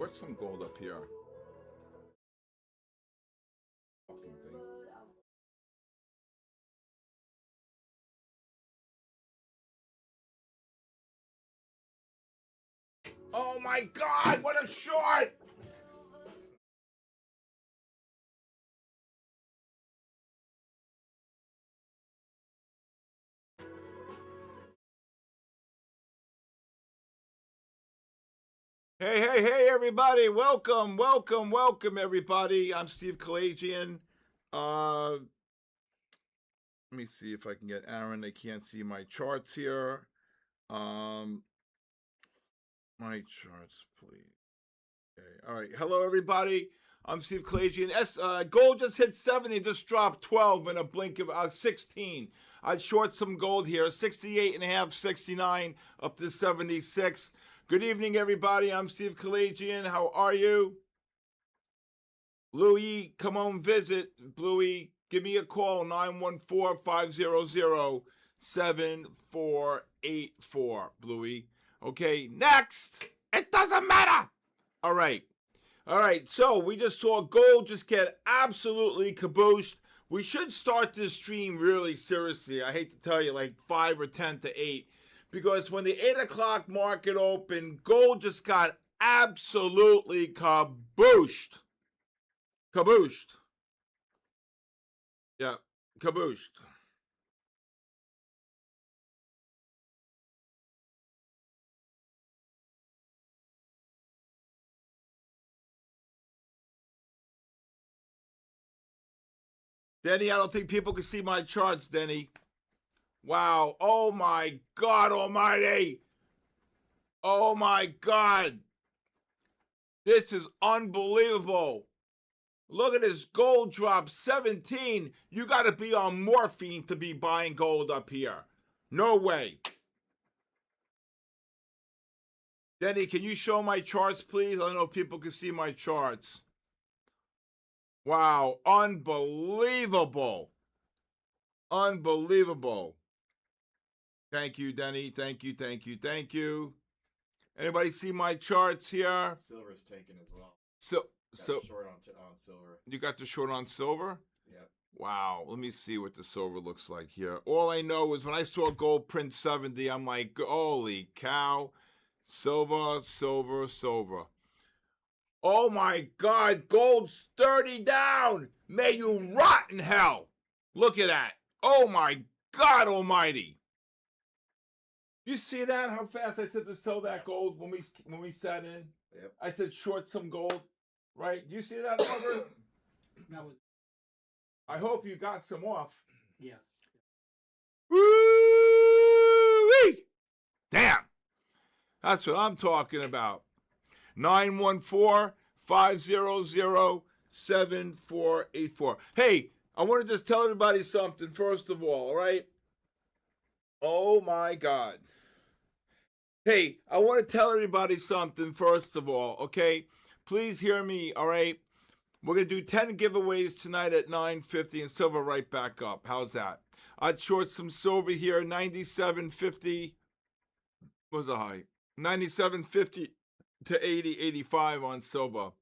What's some gold up here? Fucking thing. Oh my God, what a short! Hey, everybody. Welcome, everybody. I'm Steve Kalayjian. Let me see if I can get Aaron. They can't see my charts here. My charts, please. Okay. All right. Hello, everybody. I'm Steve Kalayjian. Gold just hit 70, just dropped 12 in a blink of 16. I'd short some gold here, 68.5, 69, up to 76. Good evening, everybody. I'm Steve Kalayjian. How are you? Bluey, come on visit. Bluey, give me a call, 914-500-7484. Bluey. Okay, next. It doesn't matter. All right, so we just saw gold just get absolutely caboosed. We should start this stream really seriously. I hate to tell you, like 5 or 10 to 8. Because when the 8 o'clock market opened, gold just got absolutely cabooshed. Cabooshed. Yeah, cabooshed. Denny, I don't think people can see my charts, Denny. Wow. Oh, my God almighty. Oh, my God. This is unbelievable. Look at this gold drop, 17. You got to be on morphine to be buying gold up here. No way. Denny, can you show my charts, please? I don't know if people can see my charts. Wow, unbelievable. Unbelievable. Thank you, Denny. Thank you. Anybody see my charts here? Silver's taken as well. So Short on silver. You got the short on silver? Yep. Wow. Let me see what the silver looks like here. All I know is when I saw gold print 70, I'm like, holy cow. Silver. Oh my God, gold's 30 down. May you rot in hell. Look at that. Oh my God almighty. You see that? How fast I said to sell that gold when we sat in? Yep. I said short some gold, right? You see that, Robert? That was. I hope you got some off. Yes. Woo-wee! Damn. That's what I'm talking about. 914-500-7484. Hey, I want to just tell everybody something first of all right? Oh my God. Hey, I want to tell everybody something first of all, okay? Please hear me, all right? We're going to do 10 giveaways tonight at 9:50 and silver right back up. How's that? I'd short some silver here, 97.50 was a high. 97.50 to 80.85 on silver.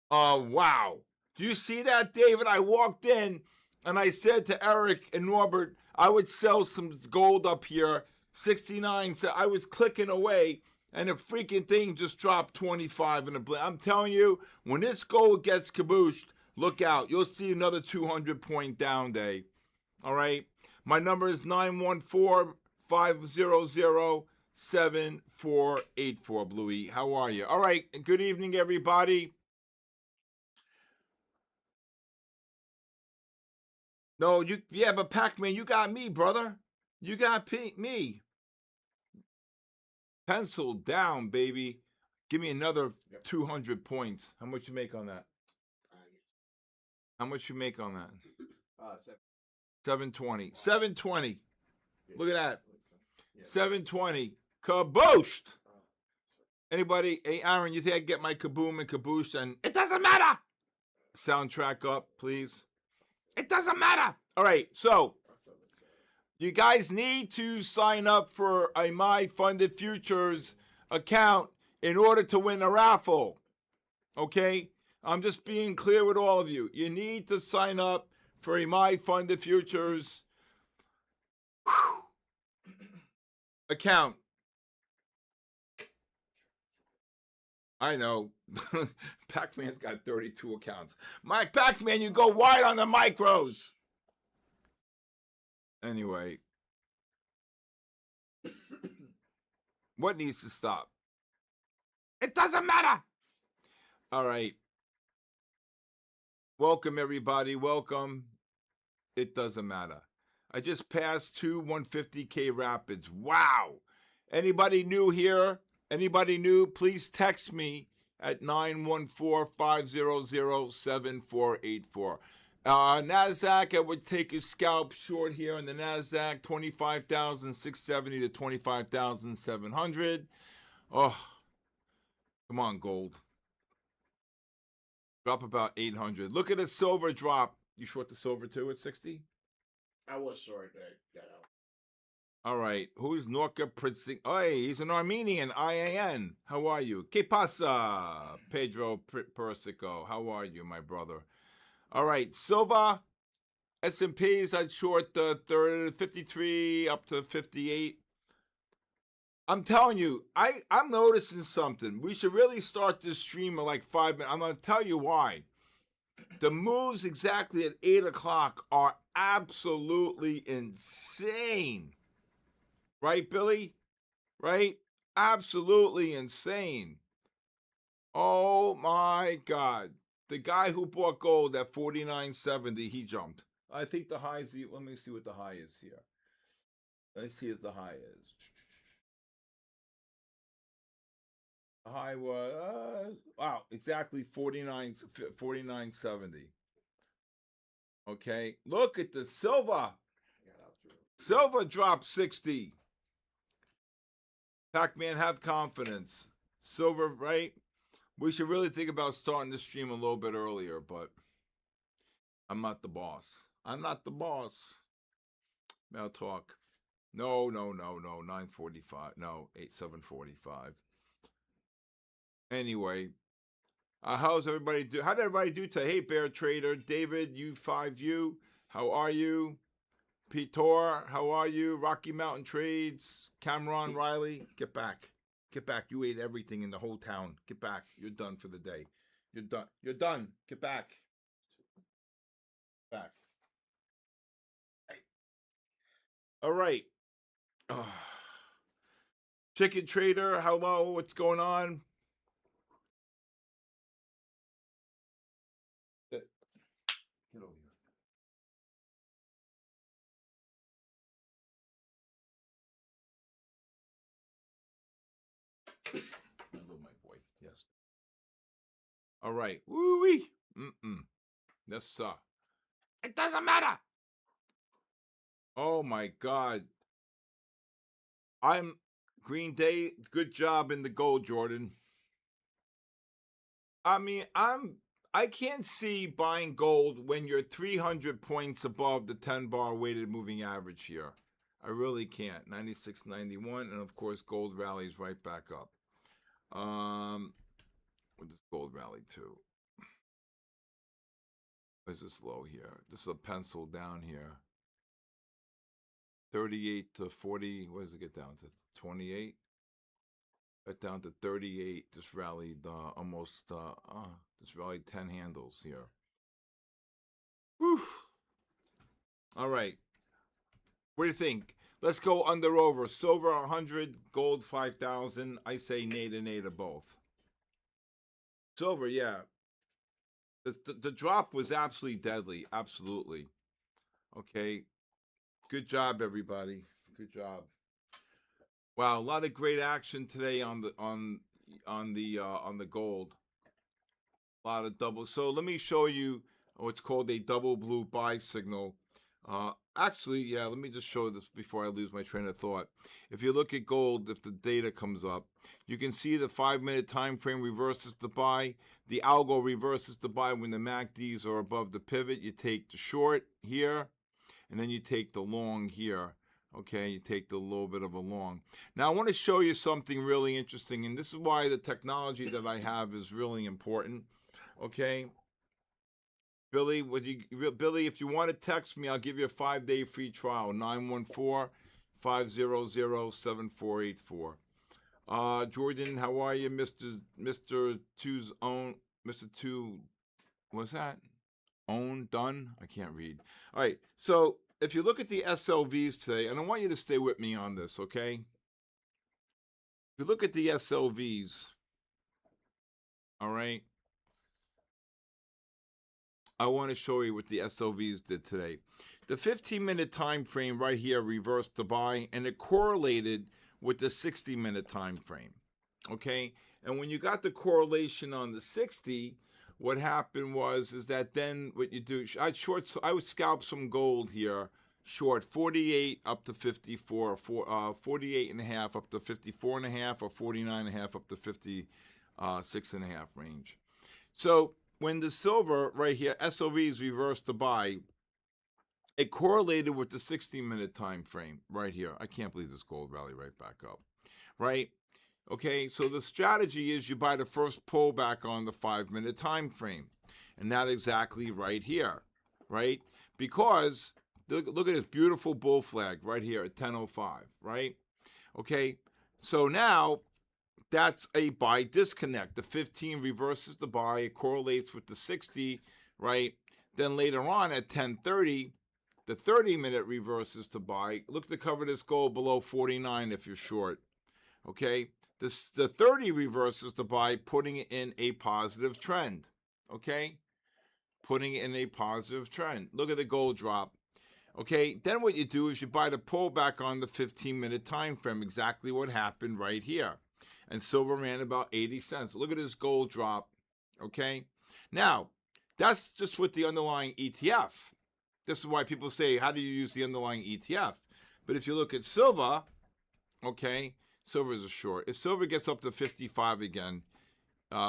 Wow. Do you see that, David? I walked in and I said to Eric and Norbert, I would sell some gold up here, 69. So I was clicking away and the freaking thing just dropped 25 in a blink. I'm telling you, when this gold gets cabooshed, look out. You'll see another 200-point down day. All right? My number is 914-500-7484, Bluey. How are you? All right. Good evening, everybody. No, but Pac-Man, you got me, brother. You got me. Pencil down, baby. Give me another 200 points. How much you make on that? How much you make on that? 720. 720. Look at that. 720. Kabooshed. Anybody? Hey, Aaron, you think I can get my kaboom and kaboosh and it doesn't matter? Soundtrack up, please. It doesn't matter. All right, so you guys need to sign up for a My Funded Futures account. in order to win a raffle. Okay? I'm just being clear with all of you. You need to sign up for a My Funded Futures account. I know. Pac-Man's got 32 accounts. Mike Pac-Man, you go wide on the micros. Anyway. What needs to stop? It doesn't matter. All right. Welcome, everybody. Welcome. It doesn't matter. I just passed 2 150K rapids. Wow. Anybody new here? Anybody new? Please text me at 914-500-7484. NASDAQ, I would take a scalp short here on the NASDAQ, 25,670 to 25,700. Oh, come on, gold. Drop about 800. Look at the silver drop. You short the silver too at 60? I was short that got out. All right. Who's Norka Pritzing? Oh, hey, he's an Armenian. IAN. How are you? Que pasa, Pedro Persico? How are you, my brother? All right. Silva, S&Ps, I'd short the 53 up to 58. I'm telling you, I'm noticing something. We should really start this stream in like 5 minutes. I'm going to tell you why. The moves exactly at 8 o'clock are absolutely insane. Right, Billy? Right? Absolutely insane. Oh, my God. The guy who bought gold at 49.70, he jumped. I think the high is, let me see what the high is here. Let's see what the high is. The high was, wow, exactly 49.70. Okay, look at the silver. Silver dropped 60. Pac-Man, have confidence. Silver, right? We should really think about starting the stream a little bit earlier, but I'm not the boss. I'm not the boss. Mail talk. No, 9:45. No, 7:45. Anyway, how's everybody do? How did everybody do today? Hey, Bear Trader, David, U5U, how are you? Peter, how are you? Rocky Mountain Trades, Cameron Riley, get back. Get back. You ate everything in the whole town. Get back. You're done for the day. You're done. You're done. Get back. Back. Hey. All right. Chicken Trader, hello. What's going on? Get over here. Hello, my boy. Yes. All right. Woo-wee. Yes, sir. It doesn't matter. Oh, my God. I'm Green Day. Good job in the gold, Jordan. I mean, I can't see buying gold when you're 300 points above the 10-bar weighted moving average here. I really can't. 96.91, and of course, gold rallies right back up. What does gold rally to? Where's this low here? This is a pencil down here. 38 to 40. What does it get down to? 28. Got down to 38. Just rallied almost. Just rallied 10 handles here. Whew. All right. What do you think? Let's go under over. Silver 100, gold 5,000. I say nay to both. Silver, yeah. The drop was absolutely deadly. Absolutely. Okay. Good job, everybody. Good job. Wow, a lot of great action today on the gold. A lot of double. So let me show you what's called a double blue buy signal. Actually, yeah, let me just show this before I lose my train of thought. If you look at gold, if the data comes up, you can see the 5-minute time frame reverses the buy. The algo reverses the buy when the MACDs are above the pivot. You take the short here, and then you take the long here Okay, you take the little bit of a long. Now I want to show you something really interesting, and this is why the technology that I have is really important. Okay, Billy, Billy, if you want to text me, I'll give you a 5-day free trial. 914-500-7484. Jordan, how are you, Mr. Two's own Mr. Two? What's that? Own done? I can't read. All right. So if you look at the SLVs today, and I want you to stay with me on this, okay? If you look at the SLVs, all right, I want to show you what the SLVs did today. The 15-minute time frame right here reversed the buy, and it correlated with the 60-minute time frame. Okay? And when you got the correlation on the 60, what happened is that then what you do, I would scalp some gold here, short 48 up to 54, 48 and a half up to 54 and a half, or 49 and a half up to 56 and a half range. So when the silver right here, SLVs reversed the buy, it correlated with the 60-minute time frame right here. I can't believe this gold rally right back up, right? Okay, so the strategy is you buy the first pullback on the 5-minute time frame, and that's exactly right here, right? Because look at this beautiful bull flag right here at 10:05, right? Okay, so now that's a buy disconnect. The 15 reverses the buy, it correlates with the 60, right? Then later on at 10:30, the 30-minute reverses the buy. Look to cover this gold below 49 if you're short. Okay, the 30 reverses the buy, putting it in a positive trend. Okay, putting it in a positive trend. Look at the gold drop. Okay, then what you do is you buy the pullback on the 15-minute time frame. Exactly what happened right here. And silver ran about 80 cents. Look at this gold drop. Okay, now that's just with the underlying ETF. This is why people say, how do you use the underlying ETF? But if you look at silver, okay, silver is a short. If silver gets up to 55 again,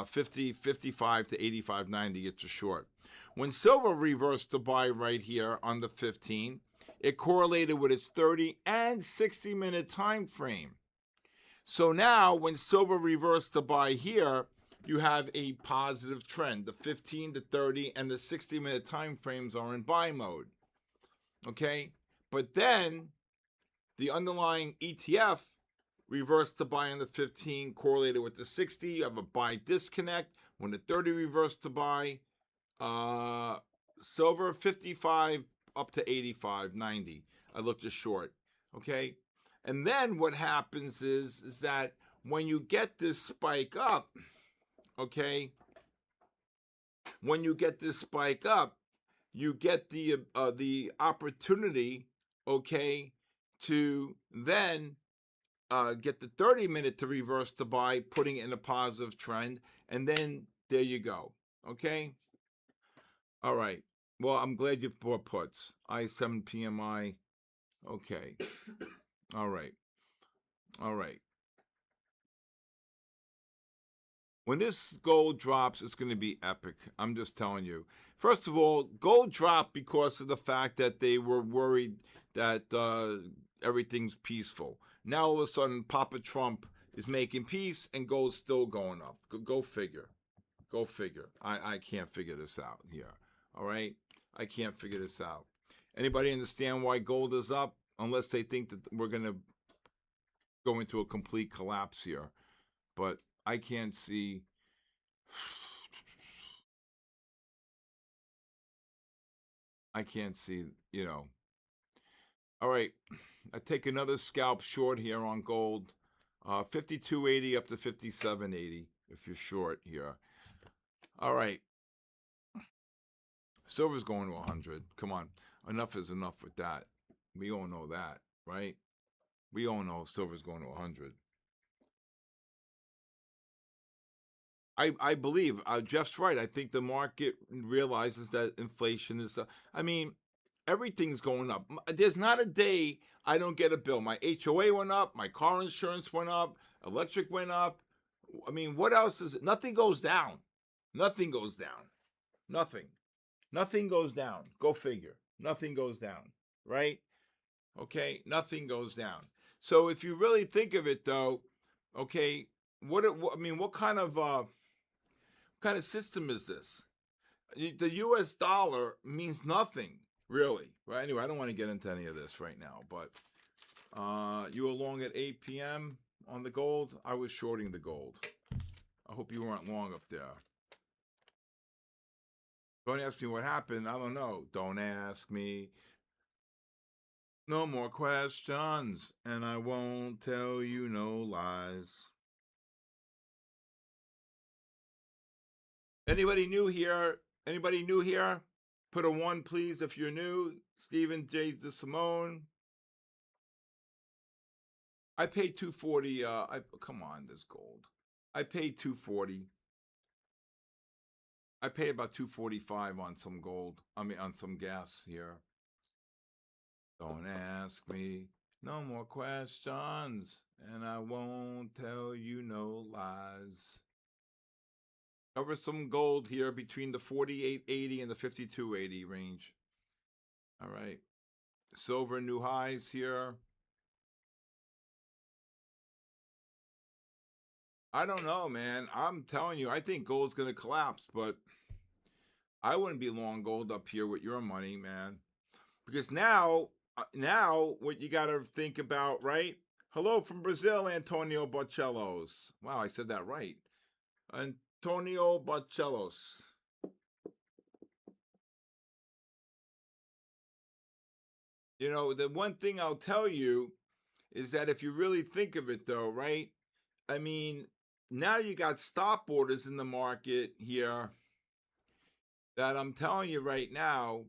55 to 85.90, it's a short. When silver reversed the buy right here on the 15, it correlated with its 30 and 60-minute time frame. So now when silver reversed the buy here, you have a positive trend. The 15 to 30 and the 60-minute time frames are in buy mode. Okay? But then the underlying ETF reversed the buy on the 15, correlated with the 60. You have a buy disconnect. When the 30 reversed the buy, silver 55 up to 85.90. I looked at short. Okay? And then what happens is that when you get this spike up, okay, when you get this spike up, you get the opportunity, okay, to then get the 30-minute to reverse the buy, putting it in a positive trend, and then there you go, okay? All right. Well, I'm glad you bought puts. I7 PMI, okay. All right. All right. When this gold drops, it's going to be epic. I'm just telling you. First of all, gold dropped because of the fact that they were worried that everything's peaceful. Now all of a sudden, Papa Trump is making peace and gold's still going up. Go figure. Go figure. I can't figure this out here. All right? I can't figure this out. Anybody understand why gold is up? Unless they think that we're going to go into a complete collapse here. But I can't see. I can't see, you know. All right. I take another scalp short here on gold. 52.80 up to 57.80 if you're short here. All right. Silver's going to 100. Come on. Enough is enough with that. We all know that, right? We all know silver's going to 100. I believe Jeff's right. I think the market realizes that inflation is. I mean, everything's going up. There's not a day I don't get a bill. My HOA went up. My car insurance went up. Electric went up. I mean, what else is it? Nothing goes down. Nothing goes down. Nothing. Nothing goes down. Go figure. Nothing goes down. Right? Okay, nothing goes down. So if you really think of it, though, okay, what kind of system is this? The U.S. dollar means nothing, really. Well, anyway, I don't want to get into any of this right now, but you were long at 8 p.m. on the gold. I was shorting the gold. I hope you weren't long up there. Don't ask me what happened. I don't know. Don't ask me. No more questions, and I won't tell you no lies. Anybody new here? Anybody new here? Put a 1, please, if you're new. Stephen J. DeSimone. I paid 240. Come on, this gold. I paid 240. I pay about 245 on some gold. I mean, on some gas here. Don't ask me no more questions, and I won't tell you no lies. Cover some gold here between the 48.80 and the 52.80 range. All right. Silver new highs here. I don't know, man. I'm telling you, I think gold's going to collapse, but I wouldn't be long gold up here with your money, man. Because now what you got to think about, right? Hello from Brazil, Antonio Barcelos. Wow, I said that right. Antonio Barcelos. You know, the one thing I'll tell you is that if you really think of it, though, right? I mean, now you got stop orders in the market here that I'm telling you right now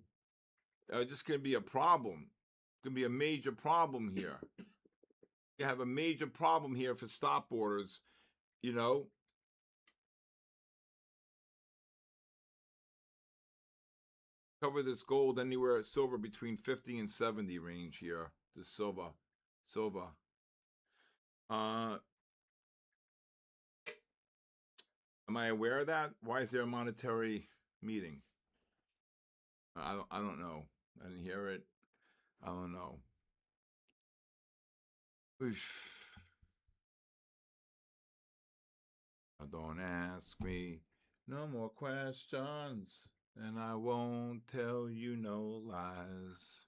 are just going to be a problem. It's going to be a major problem here. You have a major problem here for stop orders, you know. Cover this gold anywhere, silver between 50 and 70 range here. The silver. Am I aware of that? Why is there a monetary meeting? I don't know. I didn't hear it. I don't know. Oof. Don't ask me no more questions, and I won't tell you no lies.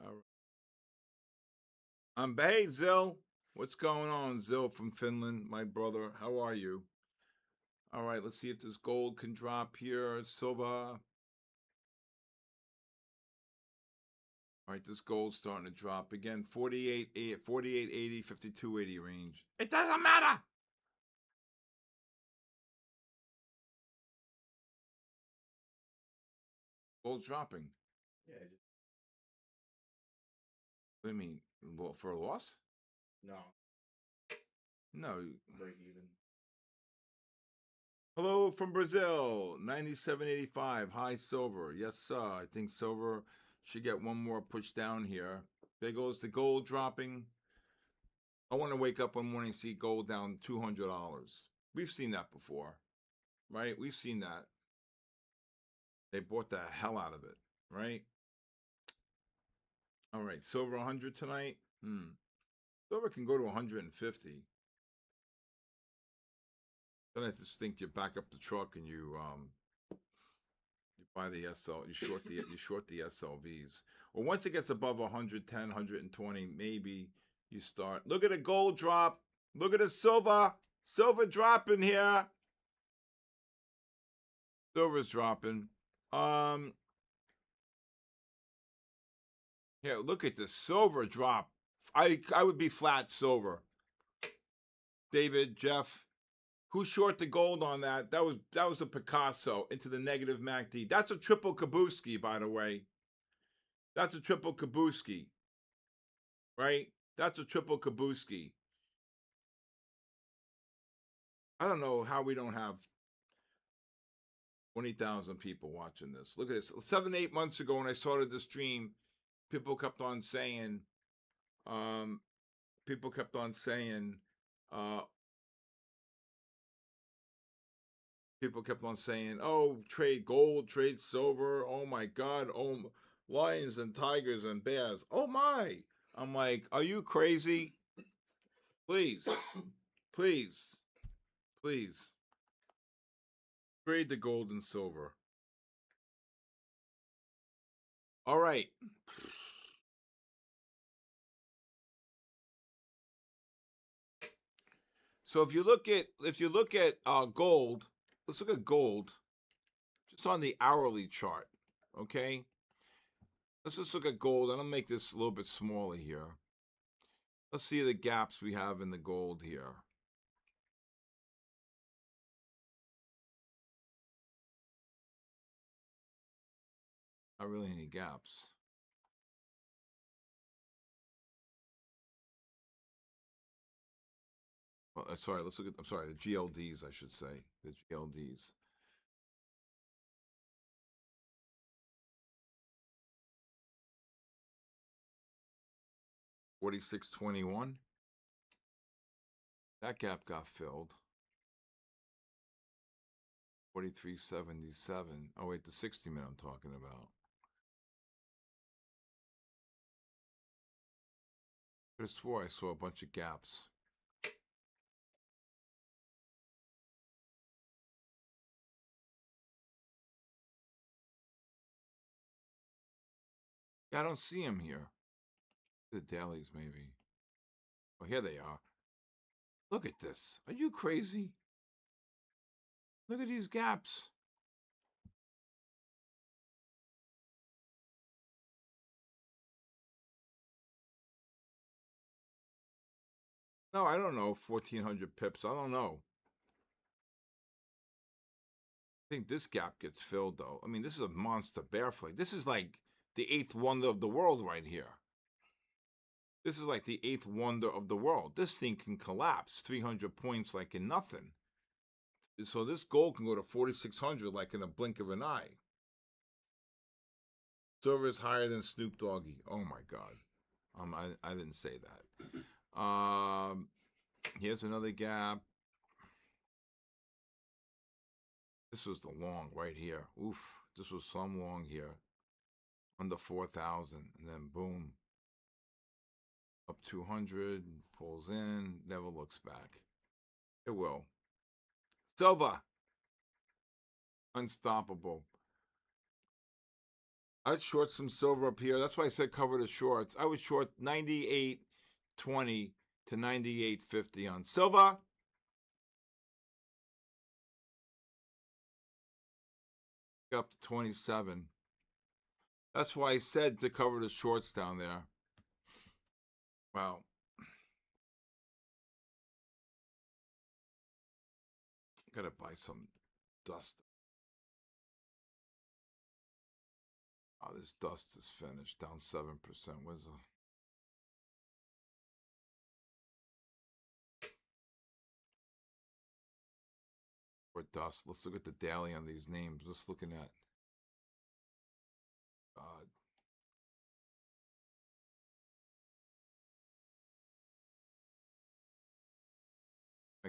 All right. Hey, Zill. What's going on, Zill from Finland, my brother? How are you? All right, let's see if this gold can drop here. Silver. All right, this gold's starting to drop again. 48.80, 52.80 range. It doesn't matter. Gold's dropping. Yeah. What do you mean? For a loss? No. No. Break even. Hello from Brazil, 97.85, high silver. Yes, sir. I think silver should get one more push down here. There goes the gold dropping. I want to wake up one morning and see gold down $200. We've seen that before, right? We've seen that. They bought the hell out of it, right? All right, silver 100 tonight. Silver can go to 150. Then I just think you back up the truck and you buy the SL, you short the SLVs. Or once it gets above 110, 120, maybe you start. Look at the gold drop. Look at the silver. Silver dropping here. Silver's dropping. Yeah, look at the silver drop. I would be flat silver. David, Jeff, who short the gold on that? That was a Picasso into the negative MACD. That's a triple Kabuski, by the way. That's a triple Kabuski, right? That's a triple Kabuski. I don't know how we don't have 20,000 people watching this. Look at this. 7, 8 months ago when I started the stream, people kept on saying, uh, oh, trade gold, trade silver. Oh my God. lions and tigers and bears. Oh my. I'm like, are you crazy? Please, please, please. Trade the gold and silver. All right. So if you look at gold, let's look at gold just on the hourly chart. Okay. Let's just look at gold. And I'll make this a little bit smaller here. Let's see the gaps we have in the gold here. Not really any gaps. Well, sorry, let's look at, I'm sorry, the GLDs, I should say. The GLDs. $46.21. That gap got filled. 43.77. Oh wait, the 60-minute I'm talking about. I swore I saw a bunch of gaps. Yeah, I don't see them here. The dailies, maybe. Oh, here they are. Look at this. Are you crazy? Look at these gaps. No, I don't know. 1,400 pips. I don't know. I think this gap gets filled, though. I mean, this is a monster bear flag. This is like the eighth wonder of the world right here. This is like the eighth wonder of the world. This thing can collapse 300 points like in nothing. So this gold can go to 4,600 like in a blink of an eye. Silver is higher than Snoop Doggy. Oh my God. I didn't say that. Here's another gap. This was the long right here. Oof. This was some long here. Under 4,000. And then boom. Up 200. Pulls in. Never looks back. It will. Silver. Unstoppable. I'd short some silver up here. That's why I said cover the shorts. I would short 98.20 to 98.50 on silver. Up to 27. That's why I said to cover the shorts down there. Wow. Gotta buy some dust. Oh, this dust is finished. Down 7%. Where's the... Or dust. Let's look at the daily on these names. Just looking at...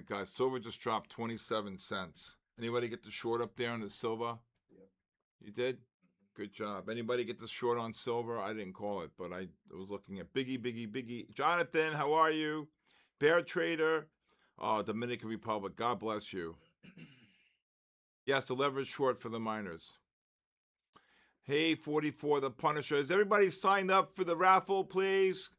Guys, silver just dropped 27 cents. Anybody get the short up there on the silver? Yep. You did? Good job. Anybody get the short on silver? I didn't call it, but I was looking at Biggie. Jonathan, how are you? Bear Trader. Oh, Dominican Republic. God bless you. Yes, the leverage short for the miners. Hey, 44, the Punisher. Is everybody signed up for the raffle, please?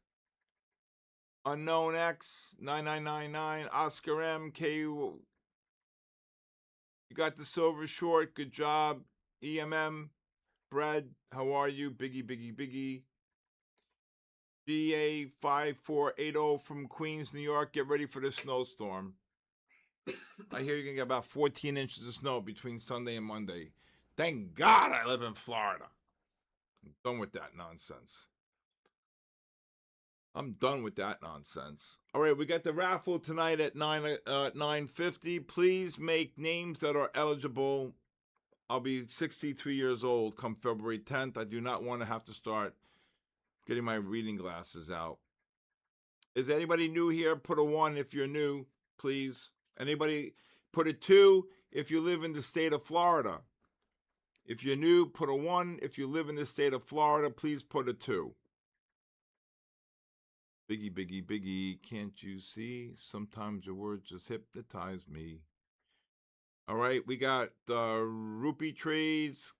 Unknown X, 9999, Oscar M, KU. You got the silver short. Good job. EMM. Brad, how are you? Biggie. GA5480 from Queens, New York. Get ready for the snowstorm. I hear you're going to get about 14 inches of snow between Sunday and Monday. Thank God I live in Florida. I'm done with that nonsense. All right, we got the raffle tonight at 9:50. Please make names that are eligible. I'll be 63 years old come February 10th. I do not want to have to start getting my reading glasses out. Is anybody new here? Put a 1 if you're new, please. Anybody put a 2 if you live in the state of Florida. If you're new, put a 1. If you live in the state of Florida, please put a 2. Biggie, biggie, biggie, can't you see? Sometimes your words just hypnotize me. All right, we got Rupee Trades,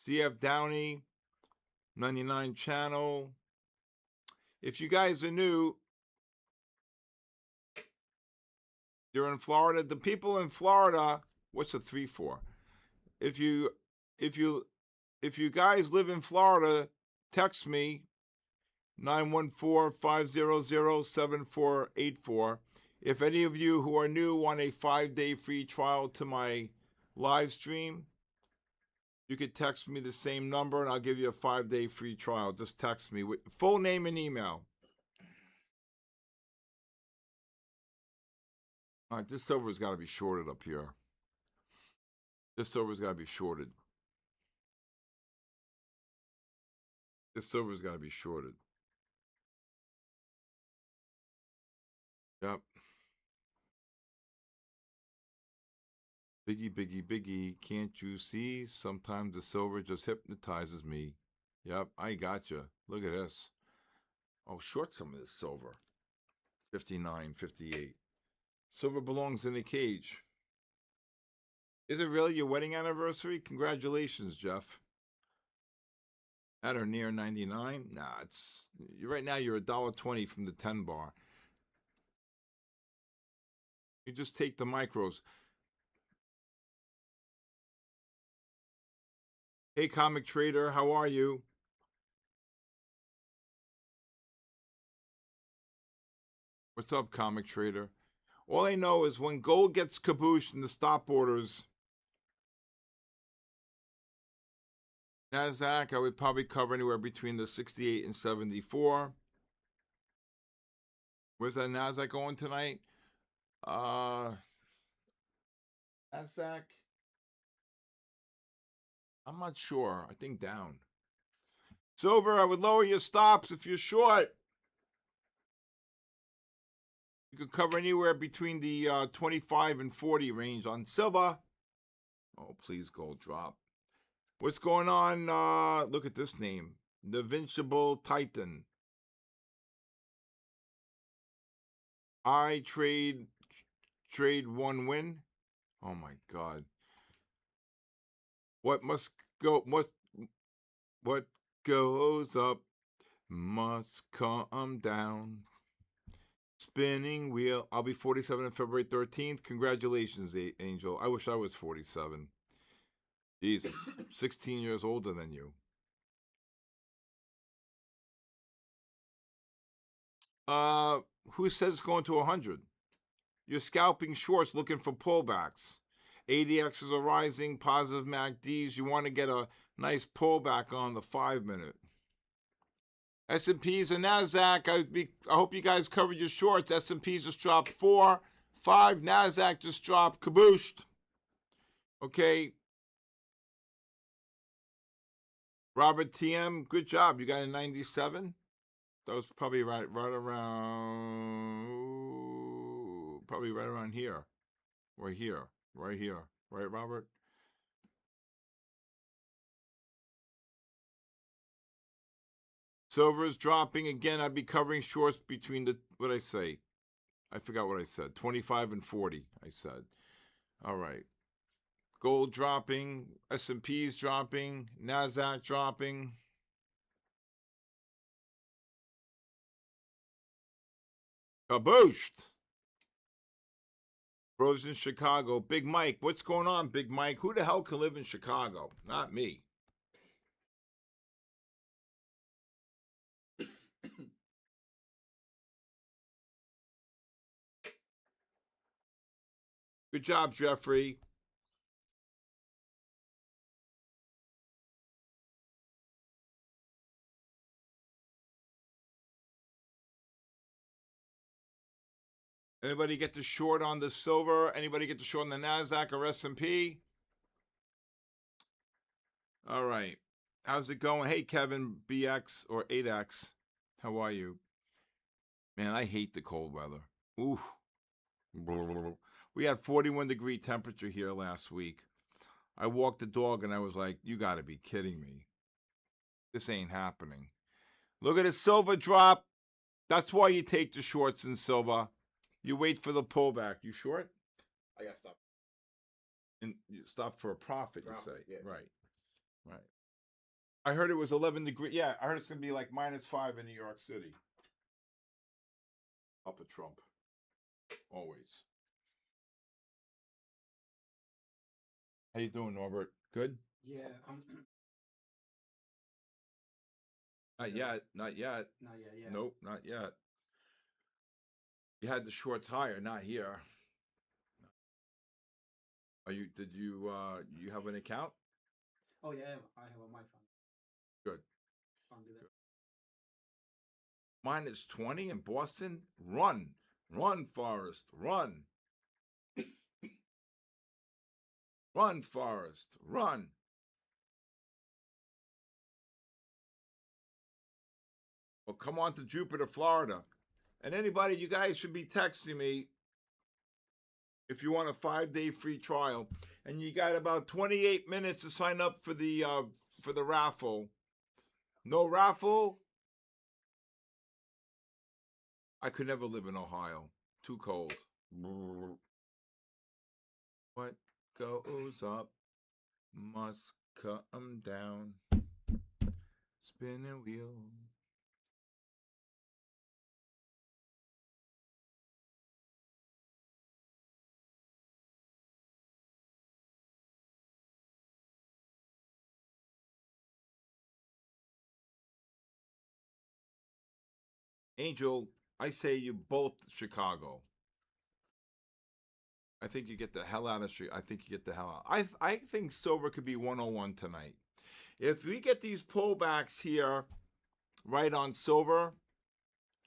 CF Downey, 99 Channel. If you guys are new, you're in Florida. The people in Florida, what's the 3 for? If you guys live in Florida, text me 914-500-7484. If any of you who are new want a 5-day free trial to my live stream, you could text me the same number and I'll give you a 5-day free trial. Just text me with full name and email. All right, this silver's got to be shorted up here. This silver's got to be shorted. This silver's got to be shorted. Yep. Biggie, biggie, biggie, can't you see? Sometimes the silver just hypnotizes me. Yep, I got you. Look at this. Oh, short some of this silver. 59, 58. Silver belongs in the cage. Is it really your wedding anniversary? Congratulations, Jeff. At or near 99? Nah, it's right now you're $1.20 from the 10 bar. You just take the micros. Hey, Comic Trader, how are you? What's up, Comic Trader? All I know is when gold gets cabooshed in the stop orders, NASDAQ, I would probably cover anywhere between the 68 and 74. Where's that NASDAQ going tonight? NASDAQ? I'm not sure. I think down. Silver, I would lower your stops if you're short. You could cover anywhere between the 25 and 40 range on silver. Oh, please, gold drop. What's going on? Look at this name. The Invincible Titan. I trade 1 win. Oh my God. What goes up must come down. Spinning wheel. I'll be 47 on February 13th. Congratulations, Angel. I wish I was 47. Jesus, 16 years older than you. Who says it's going to 100? You're scalping shorts looking for pullbacks. ADXs are rising, positive MACDs. You want to get a nice pullback on the 5-minute. S&Ps and NASDAQ, I hope you guys covered your shorts. S&Ps just dropped 4, 5. NASDAQ just dropped, kabooshed. Okay. Robert TM, good job. You got a 97? That was probably right around here. Right here. Right, Robert? Silver is dropping again. I'd be covering shorts between what I say? I forgot what I said. 25 and 40, I said. All right. Gold dropping, S&P's dropping, NASDAQ dropping. Kabooshed. Frozen Chicago. Big Mike. What's going on, Big Mike? Who the hell can live in Chicago? Not me. Good job, Jeffrey. Anybody get the short on the silver? Anybody get the short on the NASDAQ or S&P? All right. How's it going? Hey, Kevin, BX or 8X. How are you? Man, I hate the cold weather. Ooh. We had 41-degree temperature here last week. I walked the dog and I was like, you got to be kidding me. This ain't happening. Look at the silver drop. That's why you take the shorts in silver. You wait for the pullback. You short? I got stopped. And you stop for a profit, you say. Yeah. Right. Right. I heard it was 11 degrees. Yeah, I heard it's going to be like -5 in New York City. Up a Trump. Always. How you doing, Norbert? Good? Yeah, Not yet. Not yet. not yet. Yeah. Nope, not yet. You had the shorts higher, not here. Are you? Did you? You have an account? Oh yeah, I have on my phone. Good. I'll do that. -20 in Boston. Run, Forrest, run, run, Forrest, run. Well, come on to Jupiter, Florida, and anybody, you guys should be texting me if you want a 5-day free trial, and you got about 28 minutes to sign up for the raffle. No raffle. I could never live in Ohio. Too cold. What goes up must come down. Spinning wheel. Angel, I say you both Chicago. I think you get the hell out of street. I think you get the hell out. I think silver could be 101 tonight. If we get these pullbacks here right on silver,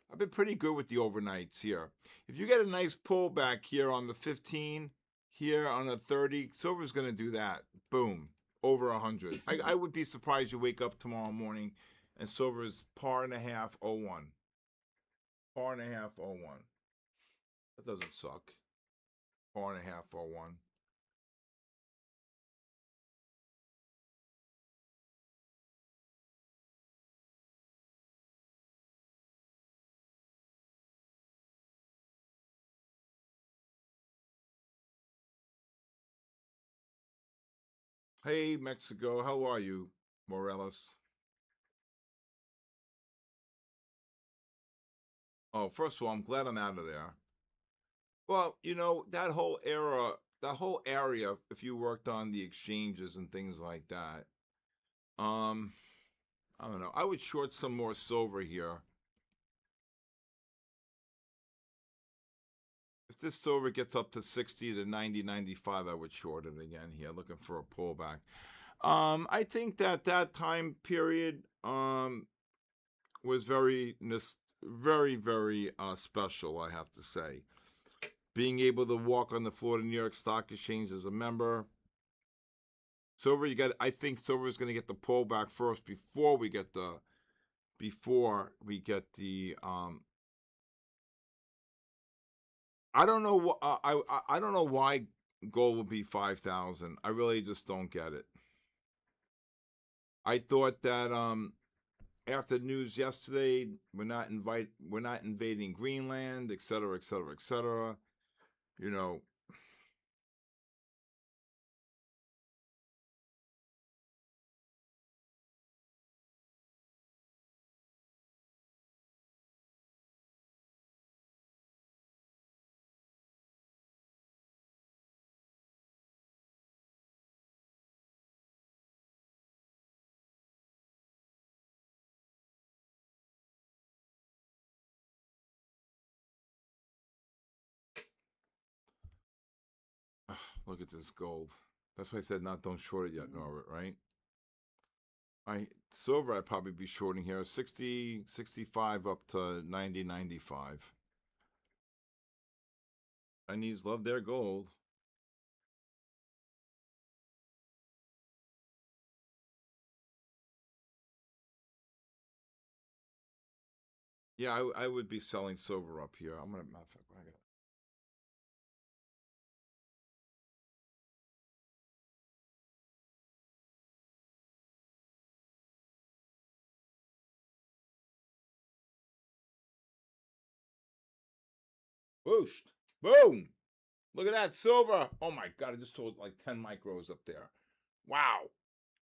I've been pretty good with the overnights here. If you get a nice pullback here on the 15, here on the 30, silver's going to do that. Boom. Over 100. I would be surprised you wake up tomorrow morning and silver is par and a half 01. Par and a half 01. That doesn't suck. Par and a half 01. Hey, Mexico, how are you, Morelos? Oh, first of all, I'm glad I'm out of there. Well, you know, that whole area, if you worked on the exchanges and things like that, I don't know. I would short some more silver here. If this silver gets up to 60 to 90, 95, I would short it again here, looking for a pullback. I think that time period was very, very special, I have to say. Being able to walk on the floor of the New York Stock Exchange as a member. Silver, I think silver is going to get the pullback first before we get the I don't know. I don't know why gold would be 5,000. I really just don't get it. I thought that after the news yesterday, we're not invading Greenland, et cetera, et cetera, et cetera. You know. Look at this gold. That's why I said don't short it yet, Norbert, right? Silver I'd probably be shorting here 60, 65 up to 90, 95. Chinese love their gold. Yeah, I would be selling silver up here. I'm gonna matter of fact, I got Booshed. Boom. Look at that silver. Oh my God, I just sold like 10 micros up there. Wow.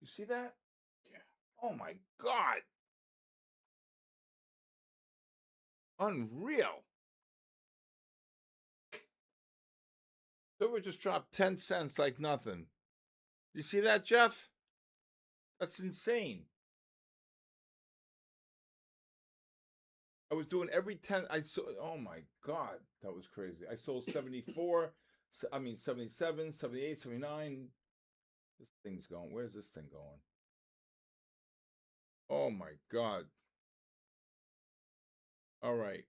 You see that? Yeah. Oh my God. Unreal. Silver just dropped 10 cents like nothing. You see that, Jeff? That's insane. I was doing every 10. Oh my God. That was crazy. I sold 74. I mean, 77, 78, 79. This thing's going. Where's this thing going? Oh my God. All right.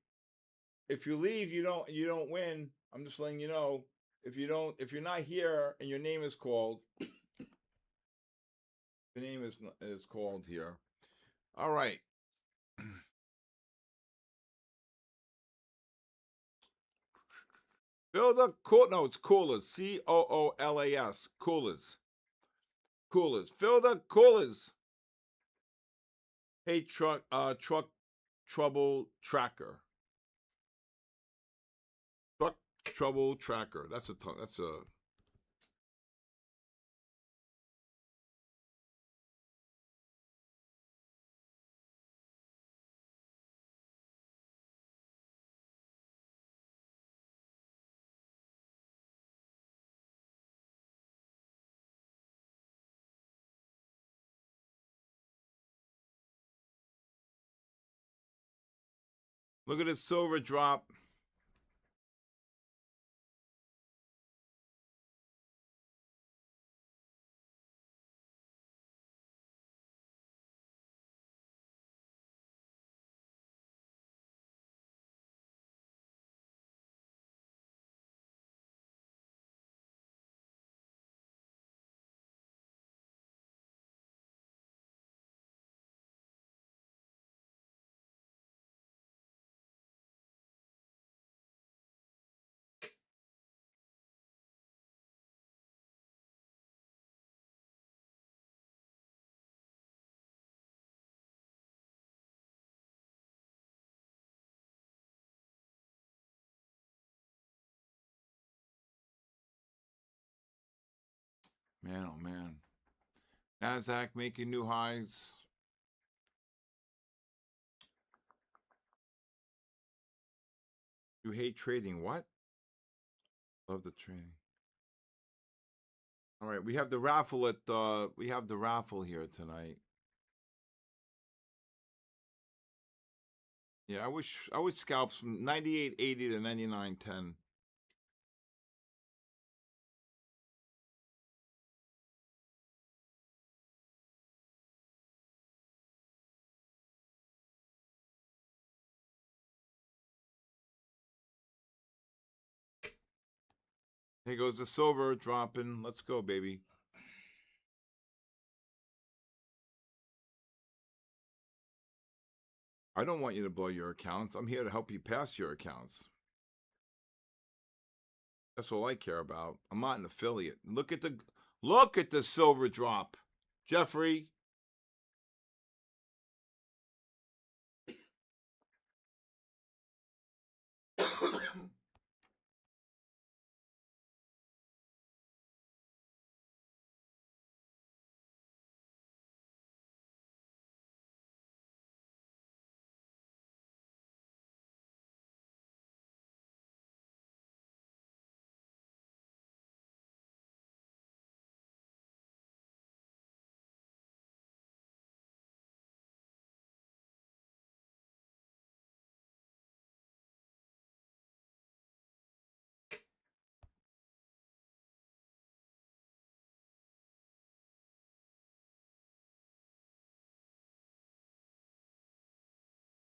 If you leave, you don't win. I'm just letting you know. If you're not here and your name is called, the name is called here. All right. Fill the cool. No, it's coolers. COOLAS. Coolers. Coolers. Fill the coolers. Hey, truck trouble tracker. Truck trouble tracker. That's a. Look at this silver drop. Man, oh man. Nasdaq making new highs. You hate trading? What? Love the trading. All right, we have the raffle here tonight. Yeah, I would scalp from 98.80 to 99.10. Here goes the silver dropping. Let's go, baby. I don't want you to blow your accounts. I'm here to help you pass your accounts. That's all I care about. I'm not an affiliate. Look at the silver drop. Jeffrey.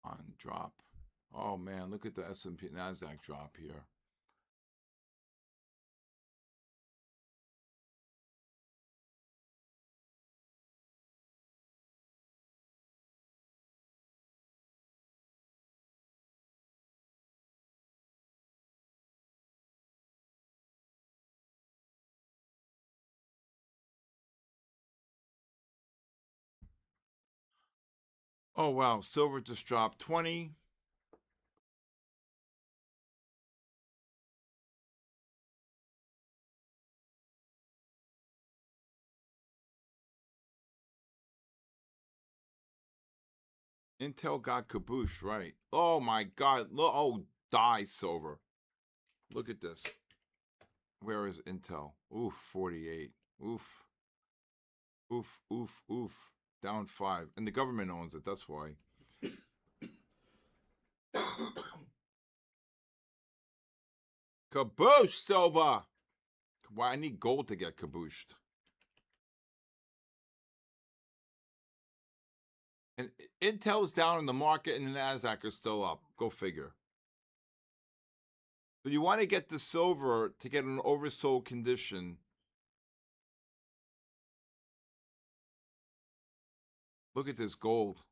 On drop. Oh man, look at the S&P Nasdaq drop here. Oh wow, silver just dropped 20. Intel got caboose, right? Oh my God! Look, oh, die silver. Look at this. Where is Intel? Oof, 48. Oof, oof, oof, oof. Down 5, and the government owns it. That's why. Caboose, silver. Why I need gold to get caboosed. And Intel's down in the market, and the Nasdaq is still up. Go figure. So you want to get the silver to get an oversold condition. Look at this gold.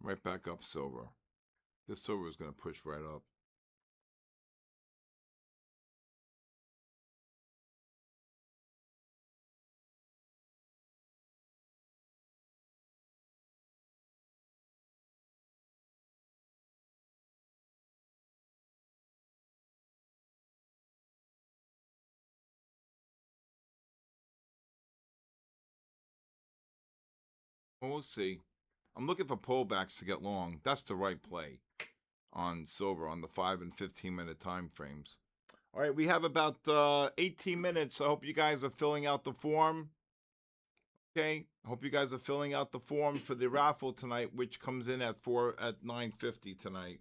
Right back up silver. This silver is going to push right up. Well, we'll see. I'm looking for pullbacks to get long. That's the right play on silver on the 5 and 15-minute time frames. All right, we have about 18 minutes. I hope you guys are filling out the form. Okay, I hope you guys are filling out the form for the raffle tonight, which comes in at 9:50 tonight.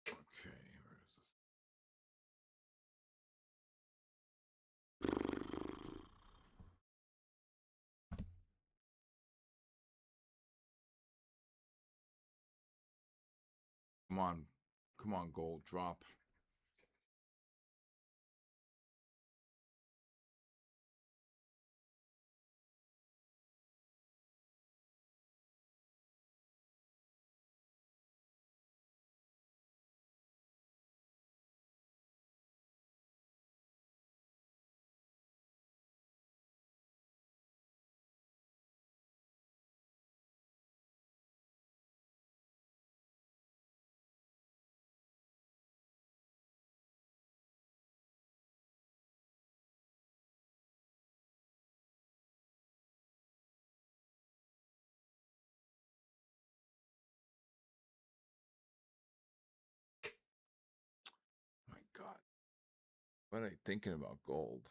Okay, where is this? Come on, gold, drop. My God, what am I thinking about gold?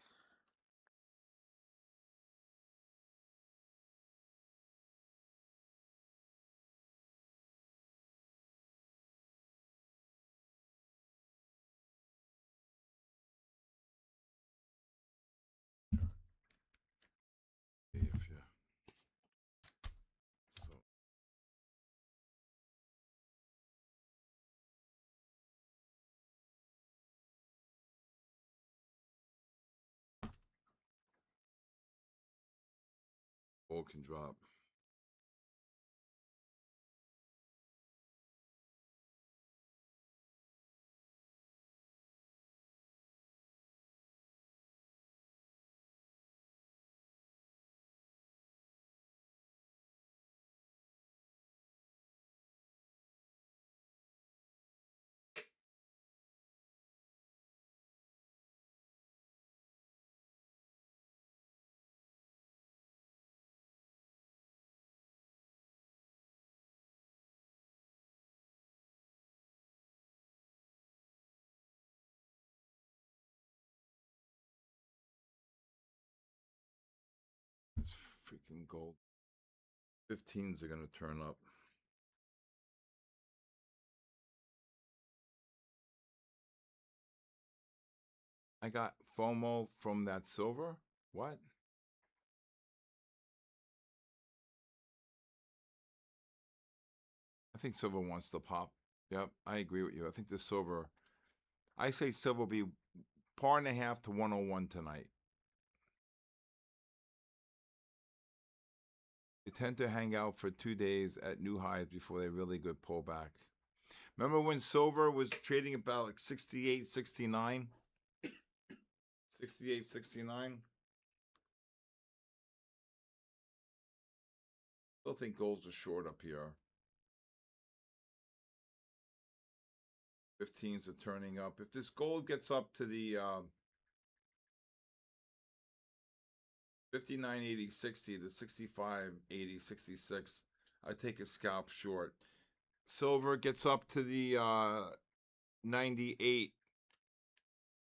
If you so gold can drop. freaking gold. 15s are going to turn up. I got FOMO from that silver. What? I think silver wants to pop. Yep, I agree with you. I think the silver, I say silver will be par and a half to 101 tonight. They tend to hang out for 2 days at new highs before they really good pullback. Remember when silver was trading about like 68, 69? 68, 69? Still think gold's a short up here. 15s are turning up. If this gold gets up to the 59, 80, 60, the 65, 80, 66, I take a scalp short. Silver gets up to the 98,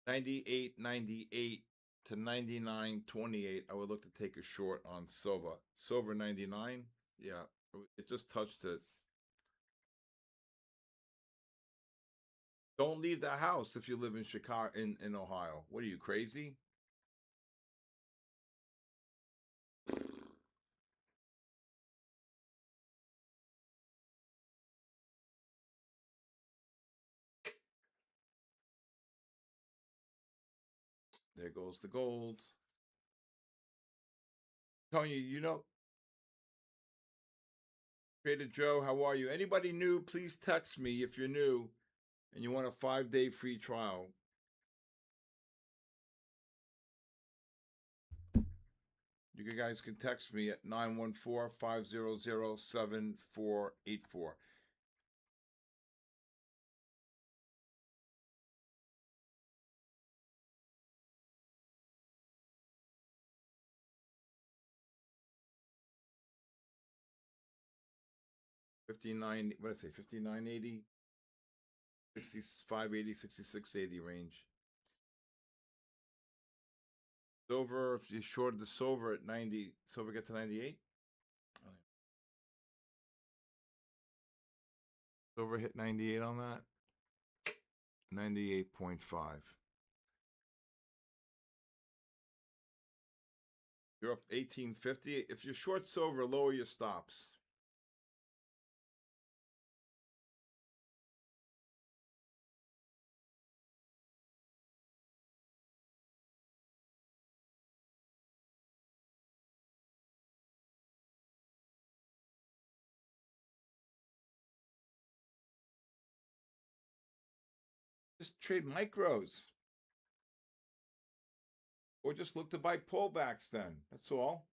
98, 98 to 99, 28. I would look to take a short on silver. Silver 99, yeah, it just touched it. Don't leave the house if you live in Chicago, in Ohio. What are you, crazy? There goes the gold. Tony, Trader Joe, how are you? Anybody new, please text me if you're new and you want a 5-day free trial. You guys can text me at 914-500-7484. What did I say? 59.80, 65.80, 66.80 range. Silver, if you shorted the silver at 90, silver get to 98? Silver hit 98 on that? 98.5. You're up 1850. If you're short silver, lower your stops. Just trade micros. Or just look to buy pullbacks then. That's all.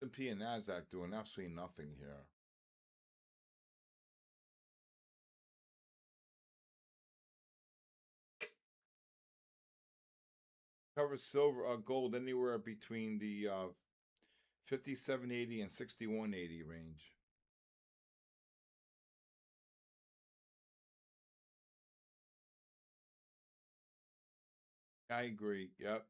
S&P and NASDAQ doing absolutely nothing here. Cover silver, gold anywhere between the 57.80 and 61.80 range. I agree. Yep.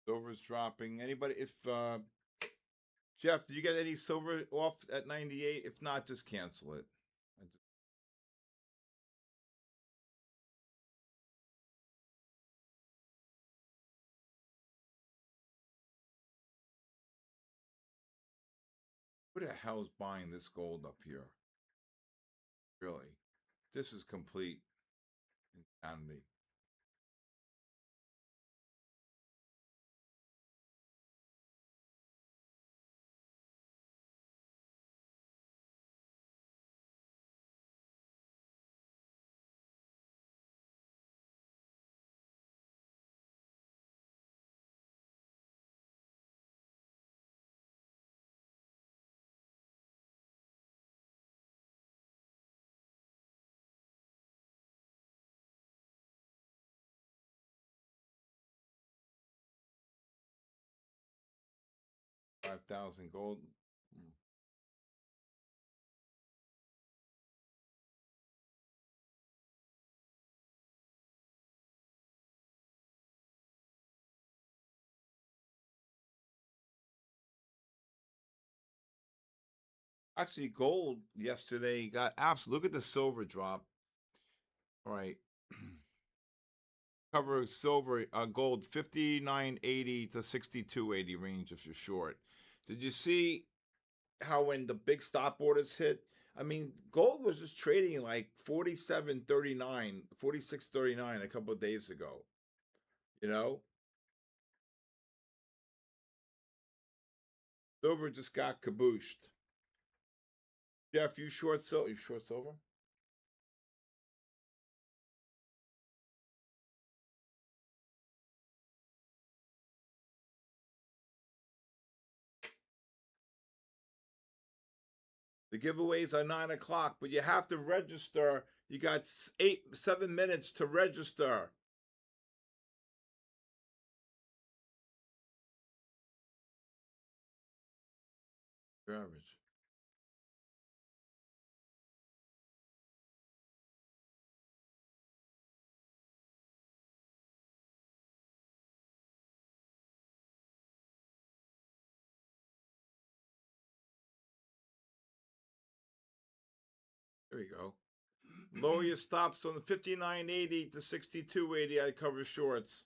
Silver's dropping. Anybody? If Jeff, did you get any silver off at 98? If not, just cancel it. Who the hell's buying this gold up here? Really? This is complete. insanity. $5,000 gold. Actually, gold yesterday got absolute. Look at the silver drop. All right. Cover silver, gold 59.80 to 62.80 range if you're short. Did you see how when the big stop orders hit? I mean, gold was just trading like 47.39, 46.39 a couple of days ago. You know, silver just got cabooshed. Jeff, you short silver? You short silver? The giveaways are 9 o'clock, but you have to register. You got 7 minutes to register. Your average. There you go. Lower your stops on the 59.80 to 62.80. I cover shorts.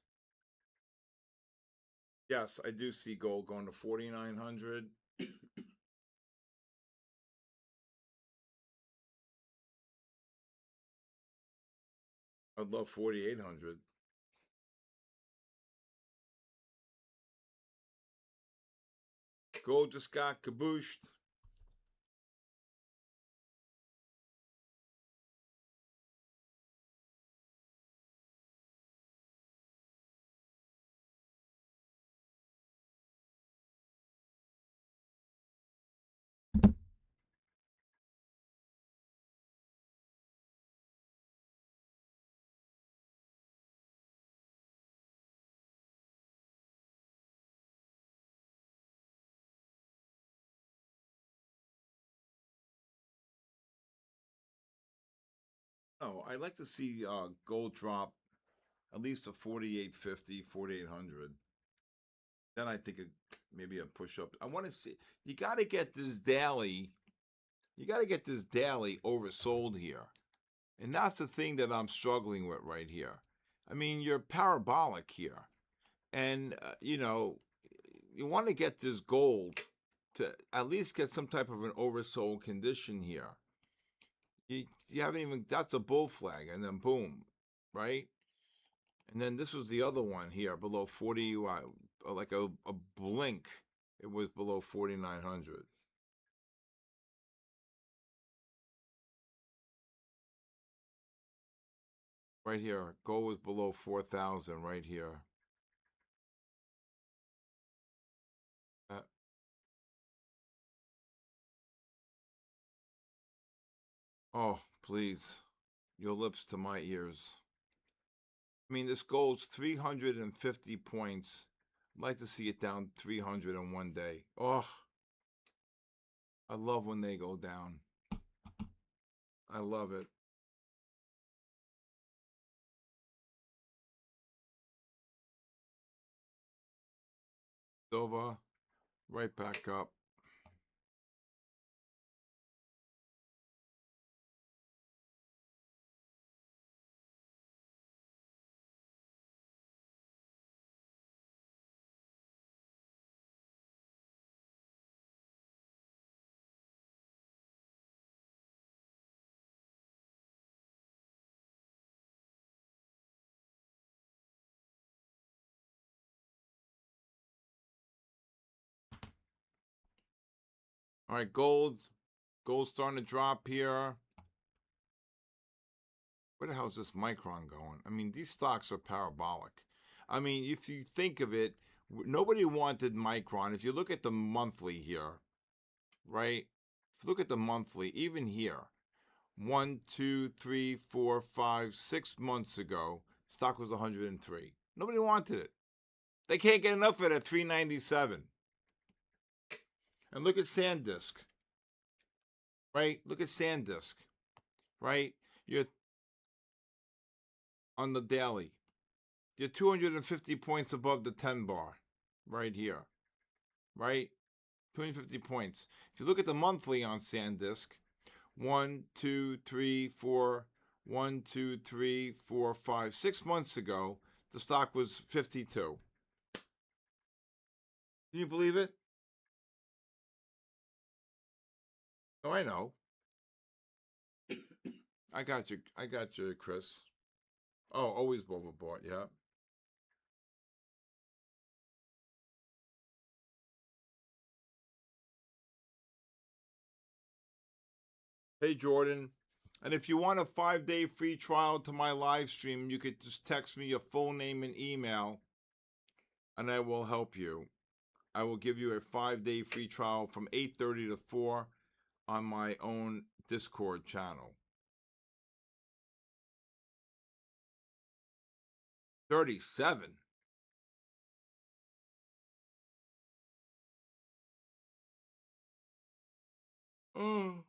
Yes, I do see gold going to 4,900. I'd love 4,800. Gold just got cabooshed. Oh, I'd like to see gold drop at least to 48.50, 4,800. Then I think maybe a push up. I want to see. You got to get this daily. You got to get this daily oversold here, and that's the thing that I'm struggling with right here. I mean, you're parabolic here, and you want to get this gold to at least get some type of an oversold condition here. You haven't even. That's a bull flag, and then boom, right? And then this was the other one here below 40, like a blink. It was below 4,900. Right here, gold was below 4,000 right here. Uh, oh, please. Your lips to my ears. I mean, this gold's 350 points. I'd like to see it down 300 in one day. Oh, I love when they go down. I love it. Silver, right back up. All right, gold. Gold's starting to drop here. Where the hell is this Micron going? I mean, these stocks are parabolic. I mean, if you think of it, nobody wanted Micron. If you look at the monthly here, right? If you look at the monthly, even here, 1, 2, 3, 4, 5, 6 months ago, stock was 103. Nobody wanted it. They can't get enough of it at 397. And look at SanDisk, right? Look at SanDisk, right? You're on the daily. You're 250 points above the 10 bar, right here, right? 250 points. If you look at the monthly on SanDisk, 1, 2, 3, 4, 1, 2, 3, 4, 5, 6 months ago, the stock was 52. Can you believe it? Oh, I know. I got you. I got you, Chris. Oh, always overbought, yeah. Hey, Jordan. And if you want a 5-day free trial to my live stream, you could just text me your full name and email, and I will help you. I will give you a 5-day free trial from 8:30 to 4 on my own Discord channel. 37. Oh,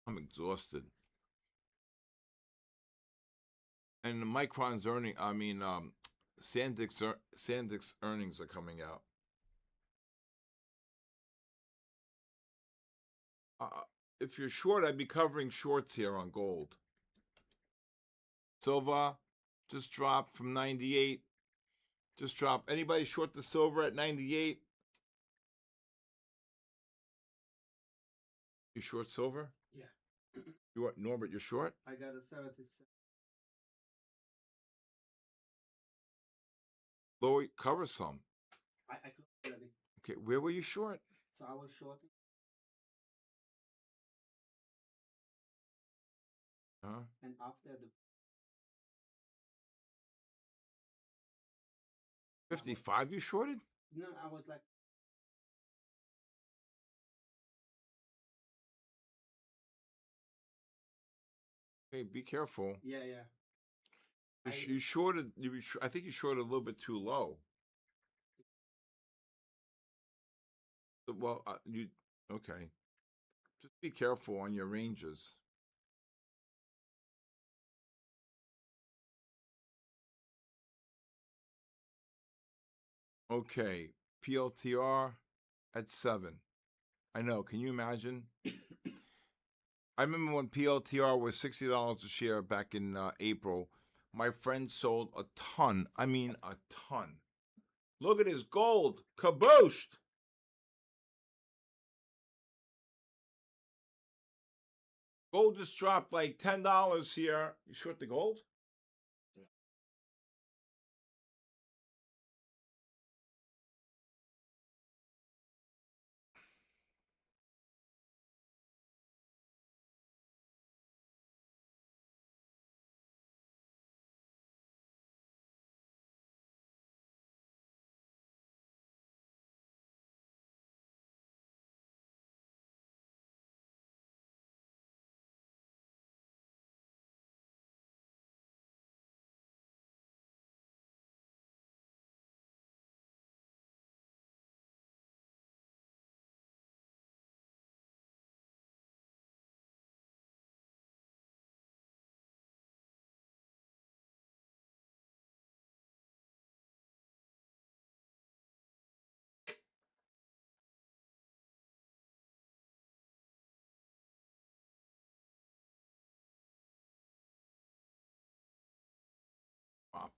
I'm exhausted. And Micron's SanDisk's earnings are coming out. If you're short, I'd be covering shorts here on gold. Silver just dropped from 98. Just dropped. Anybody short the silver at 98? You short silver? Yeah. You what, Norbert? You're short? I got a 77. Lower, cover some. I closed already. Okay, where were you short? So I was short. Huh? And after the 55 you shorted? no, I was like Hey, be careful. yeah, yeah. You shorted. I think you shorted a little bit too low. Well, you okay? Just be careful on your ranges. Okay, PLTR at 7. I know. Can you imagine? I remember when PLTR was $60 a share back in April. My friend sold a ton. I mean, a ton. Look at his gold. Kabooshed. Gold just dropped like $10 here. You short the gold? Up.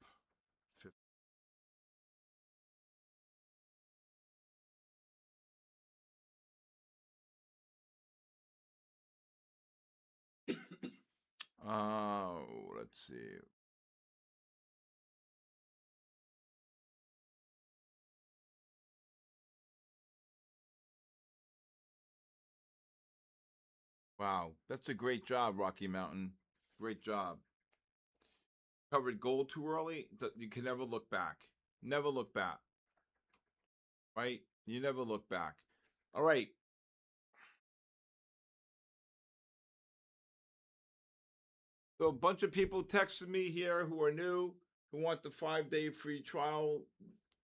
Let's see. Wow, that's a great job, Rocky Mountain. Great job. Covered gold too early. You can never look back. Never look back. Right? You never look back. All right. So a bunch of people texted me here who are new, who want the 5-day free trial.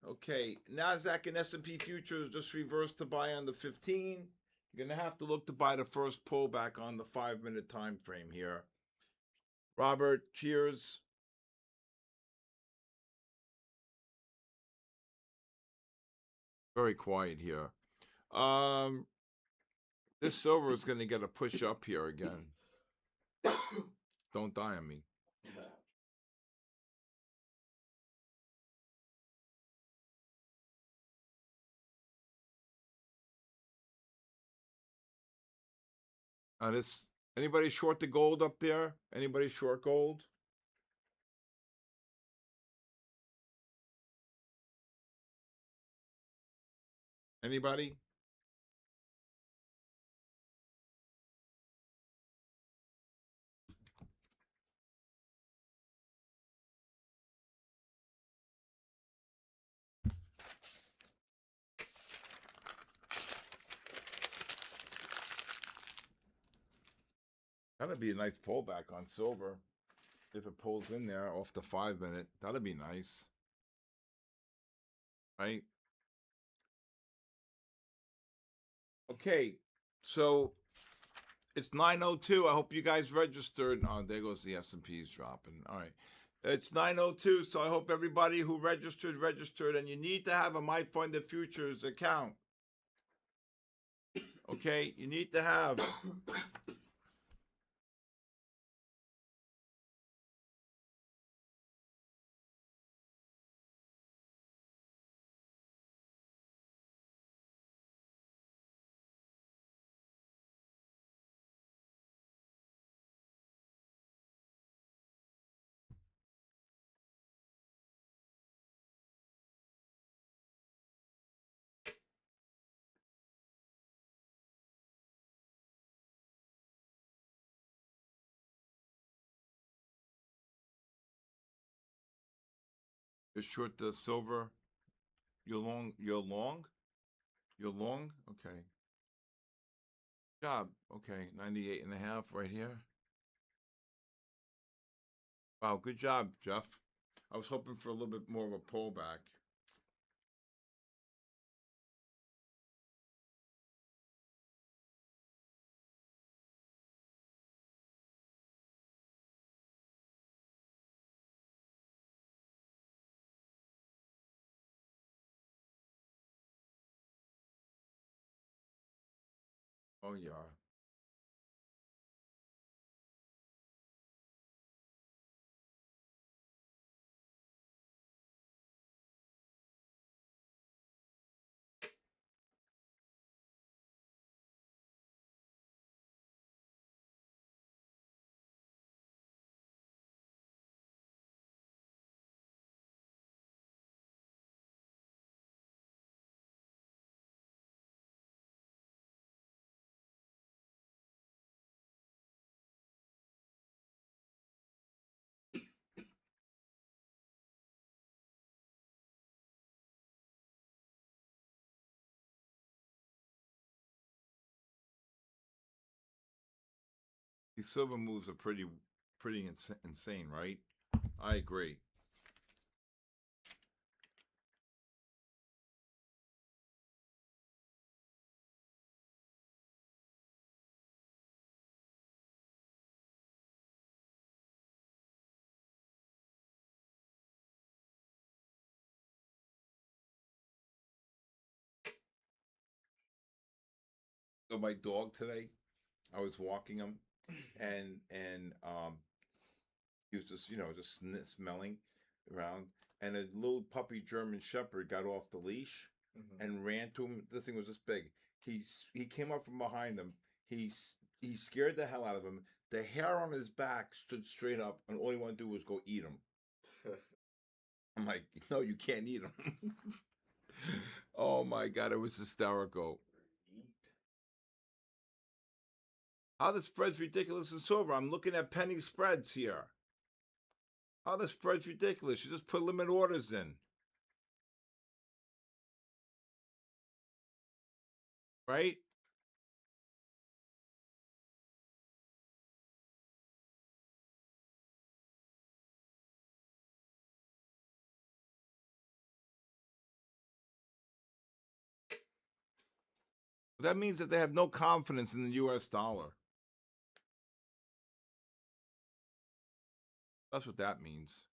Okay, Nasdaq and S&P futures just reversed to buy on the 15. You're gonna have to look to buy the first pullback on the 5-minute time frame here. Robert, cheers. Very quiet here. This silver is gonna get a push up here again. Don't die on me. This anybody short the gold up there? Anybody short gold? Anybody? That'd be a nice pullback on silver if it pulls in there off the 5-minute. That'd be nice, right? Okay, so it's 9:02. I hope you guys registered. Oh, there goes the S&P's dropping. All right. It's 9:02, so I hope everybody who registered, and you need to have a My Funded Futures account. Okay, you need to have. You're short the silver. You're long. You're long. You're long. Okay. Job. Okay. 98.5 right here. Wow. Good job, Jeff. I was hoping for a little bit more of a pullback. Oh yeah. These silver moves are pretty insane, right? I agree. So my dog today, I was walking him, and he was just just smelling around, and a little puppy German Shepherd got off the leash and ran to him. This thing was this big. He came up from behind him. He scared the hell out of him. The hair on his back stood straight up, and all he wanted to do was go eat him. I'm like, no, you can't eat him. Oh my god, it was hysterical. How the spread's ridiculous in silver. I'm looking at penny spreads here. How the spread's ridiculous. You just put limit orders in. Right? That means that they have no confidence in the US dollar. That's what that means.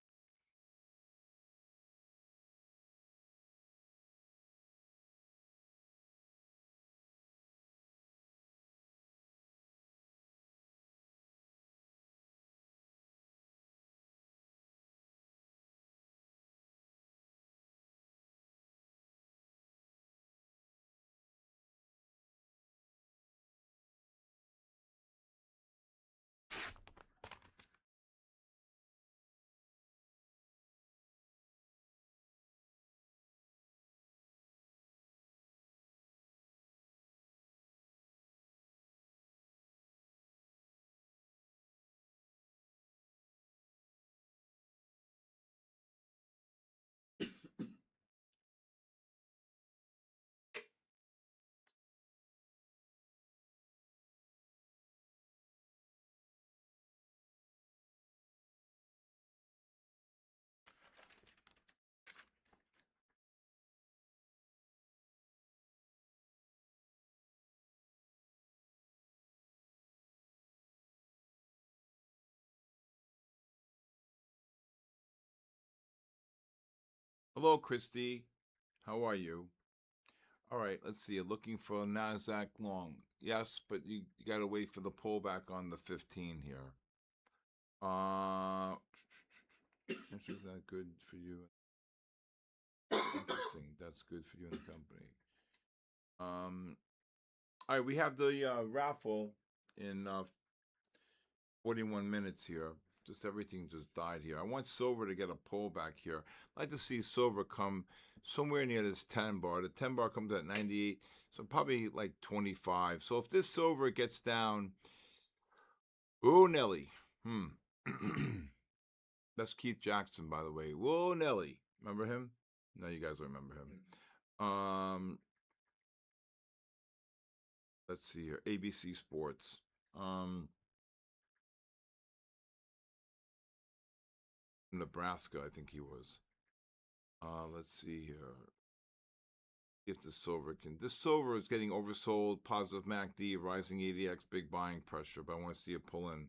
Hello, Christy. How are you? All right, let's see. You're looking for a NASDAQ long. Yes, but you got to wait for the pullback on the 15 here. Is that good for you? Interesting. That's good for you and the company. All right, we have the raffle in 41 minutes here. Just everything just died here. I want silver to get a pullback here. I'd like to see silver come somewhere near this 10 bar. The 10 bar comes at 98, so probably like 25. So if this silver gets down, oh Nelly, that's Keith Jackson, by the way. Whoa Nelly, remember him? No, you guys don't remember him. Let's see here. ABC Sports. Nebraska, I think he was. Let's see here. If the silver can. This silver is getting oversold. Positive MACD, rising ADX, big buying pressure, but I want to see it pull in.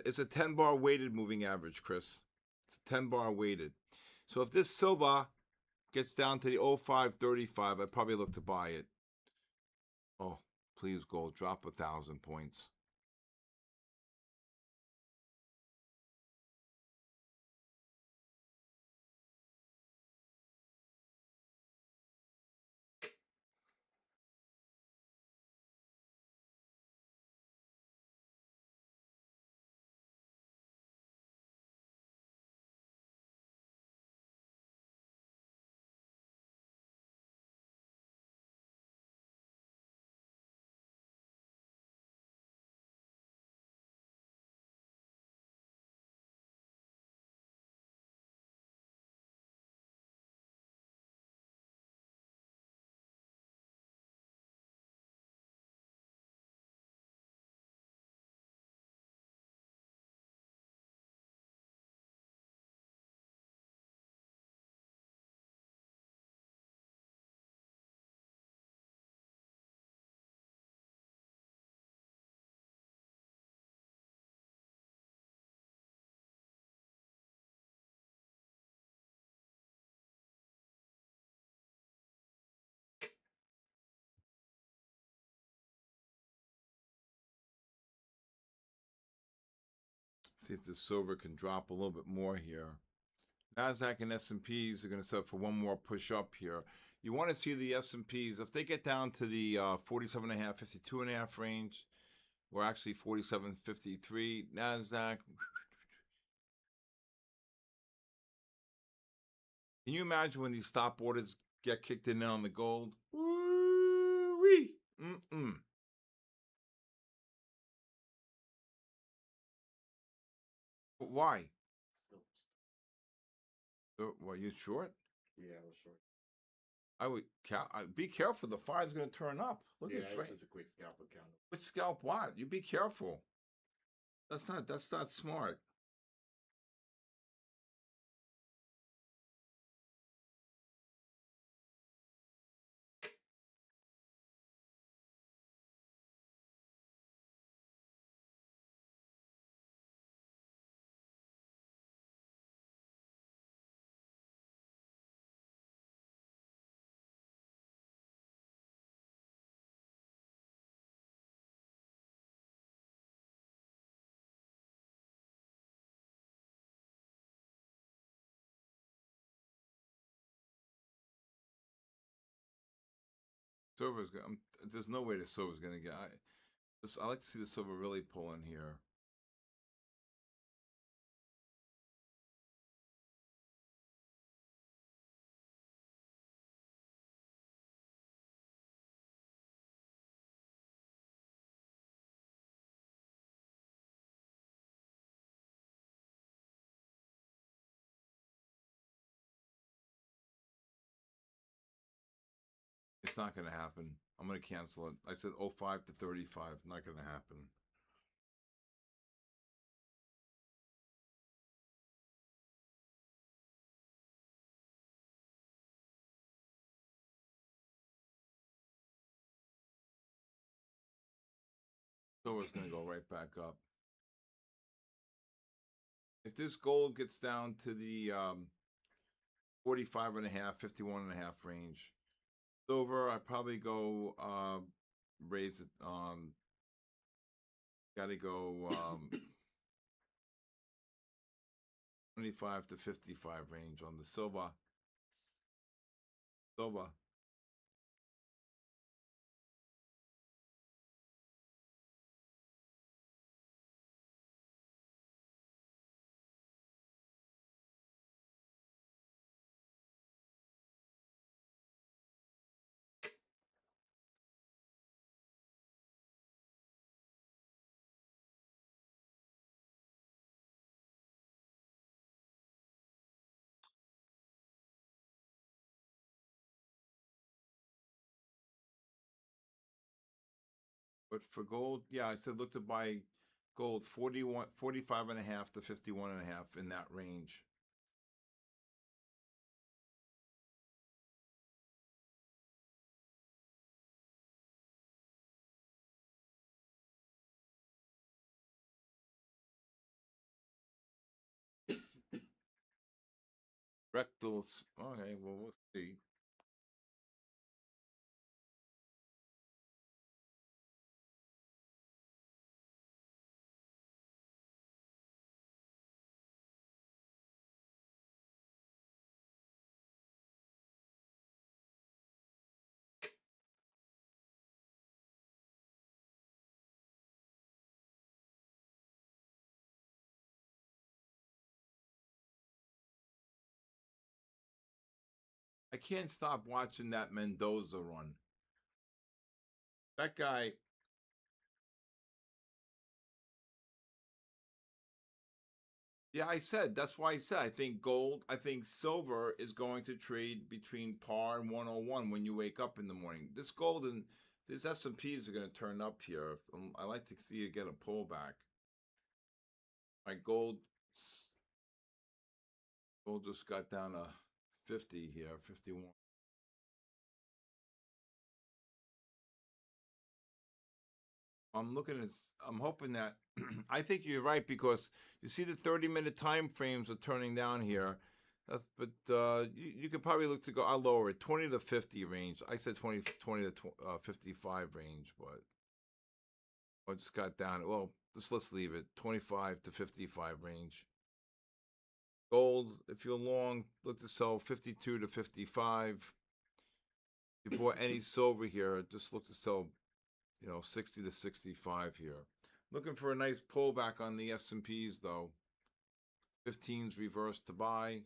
It's a 10 bar weighted moving average, Chris. It's a 10 bar weighted. So if this silver gets down to the 0535, I'd probably look to buy it. Oh, please, gold, drop 1,000 points. See if the silver can drop a little bit more here. Nasdaq and S&Ps are going to set up for one more push up here. You want to see the S&Ps if they get down to the 47.5, 52.5 range, or actually 47.53. Nasdaq. Can you imagine when these stop orders get kicked in on the gold? Woo-wee. Why? Still, So, well, you short? yeah, I was short. I would be careful. The five's going to turn up. Look Yeah, at it's trade. just a quick scalp account. Which scalp? What? You be careful. That's not smart. Silver's going. There's no way the silver's going to get. I like to see the silver really pull in here. It's not going to happen. I'm going to cancel it. I said 05 to 35. Not going to happen. Silver's going to go right back up. If this gold gets down to the 45 and a half, 51 and a half range, silver, I probably go raise it. Got to go 25 to 55 range on the silver. Silver. But for gold, yeah, I said look to buy gold 41, 45 and a half to 51 and a half in that range. Rectals. Okay, well, we'll see. I can't stop watching that Mendoza run. That guy, yeah, I said that's why I said I think gold, I think silver is going to trade between par and 101 when you wake up in the morning. This gold and these S&Ps are going to turn up here. I like to see it get a pullback. My gold just got down to 50 here, 51. I'm hoping that I think you're right because you see the 30-minute time frames are turning down here. But you could probably look to go. I'll lower it 20 to 50 range. I said 20 to 55 range, but I just got down. Well, let's leave it 25 to 55 range. Gold, if you're long, look to sell 52 to 55. If you bought any silver here, just look to sell 60 to 65 here. Looking for a nice pullback on the S&Ps though. 15's reversed to buy.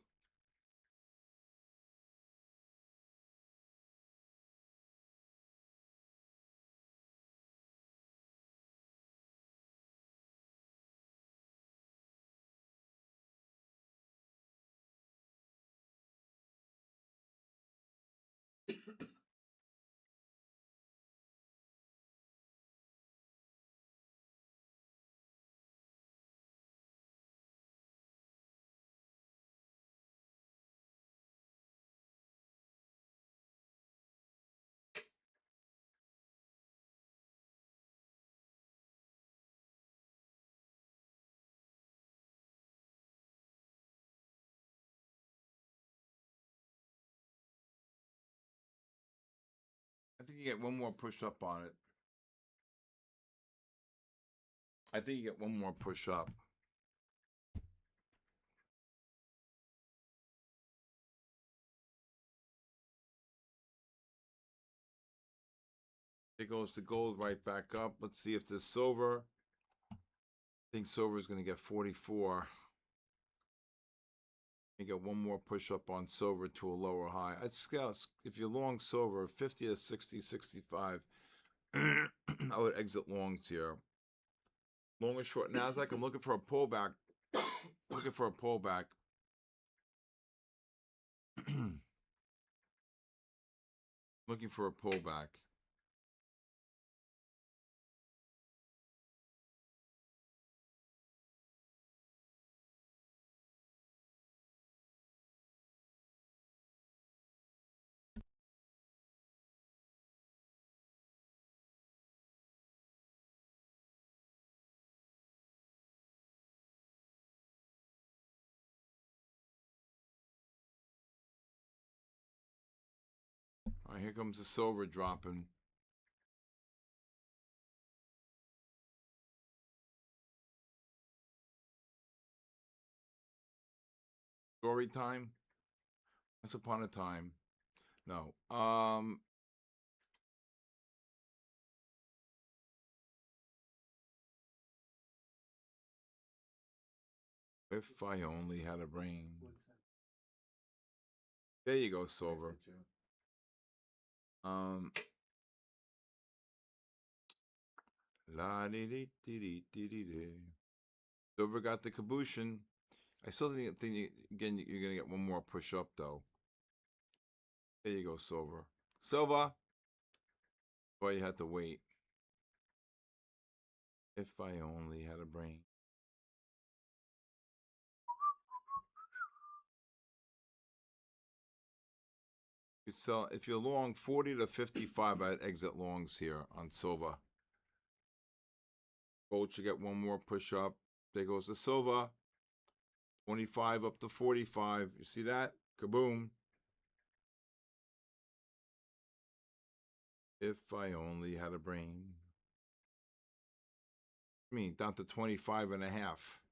I think you get one more push up on it. I think you get one more push up. It goes to gold right back up. Let's see if this silver. I think silver is going to get 44. You get one more push up on silver to a lower high. I'd guess if you're long silver, 50 to 60, 65. I would exit longs here. Long or short Nasdaq. I'm looking for a pullback. Looking for a pullback. Looking for a pullback. All right, here comes the silver dropping. Story time. Once upon a time. No. If I only had a brain. 1 cent. There you go, silver. Exit 2. La dee dee dee dee dee dee dee. Silver got the cabooshin. I still think again you're gonna get one more push up though. There you go, silver. Silver. Boy, you had to wait. If I only had a brain. You sell if you're long 40 to 55. I'd exit longs here on silver. Gold should get one more push up. There goes the silver. 25 up to 45. You see that? Kaboom. If I only had a brain. I mean, down to 25 and a half.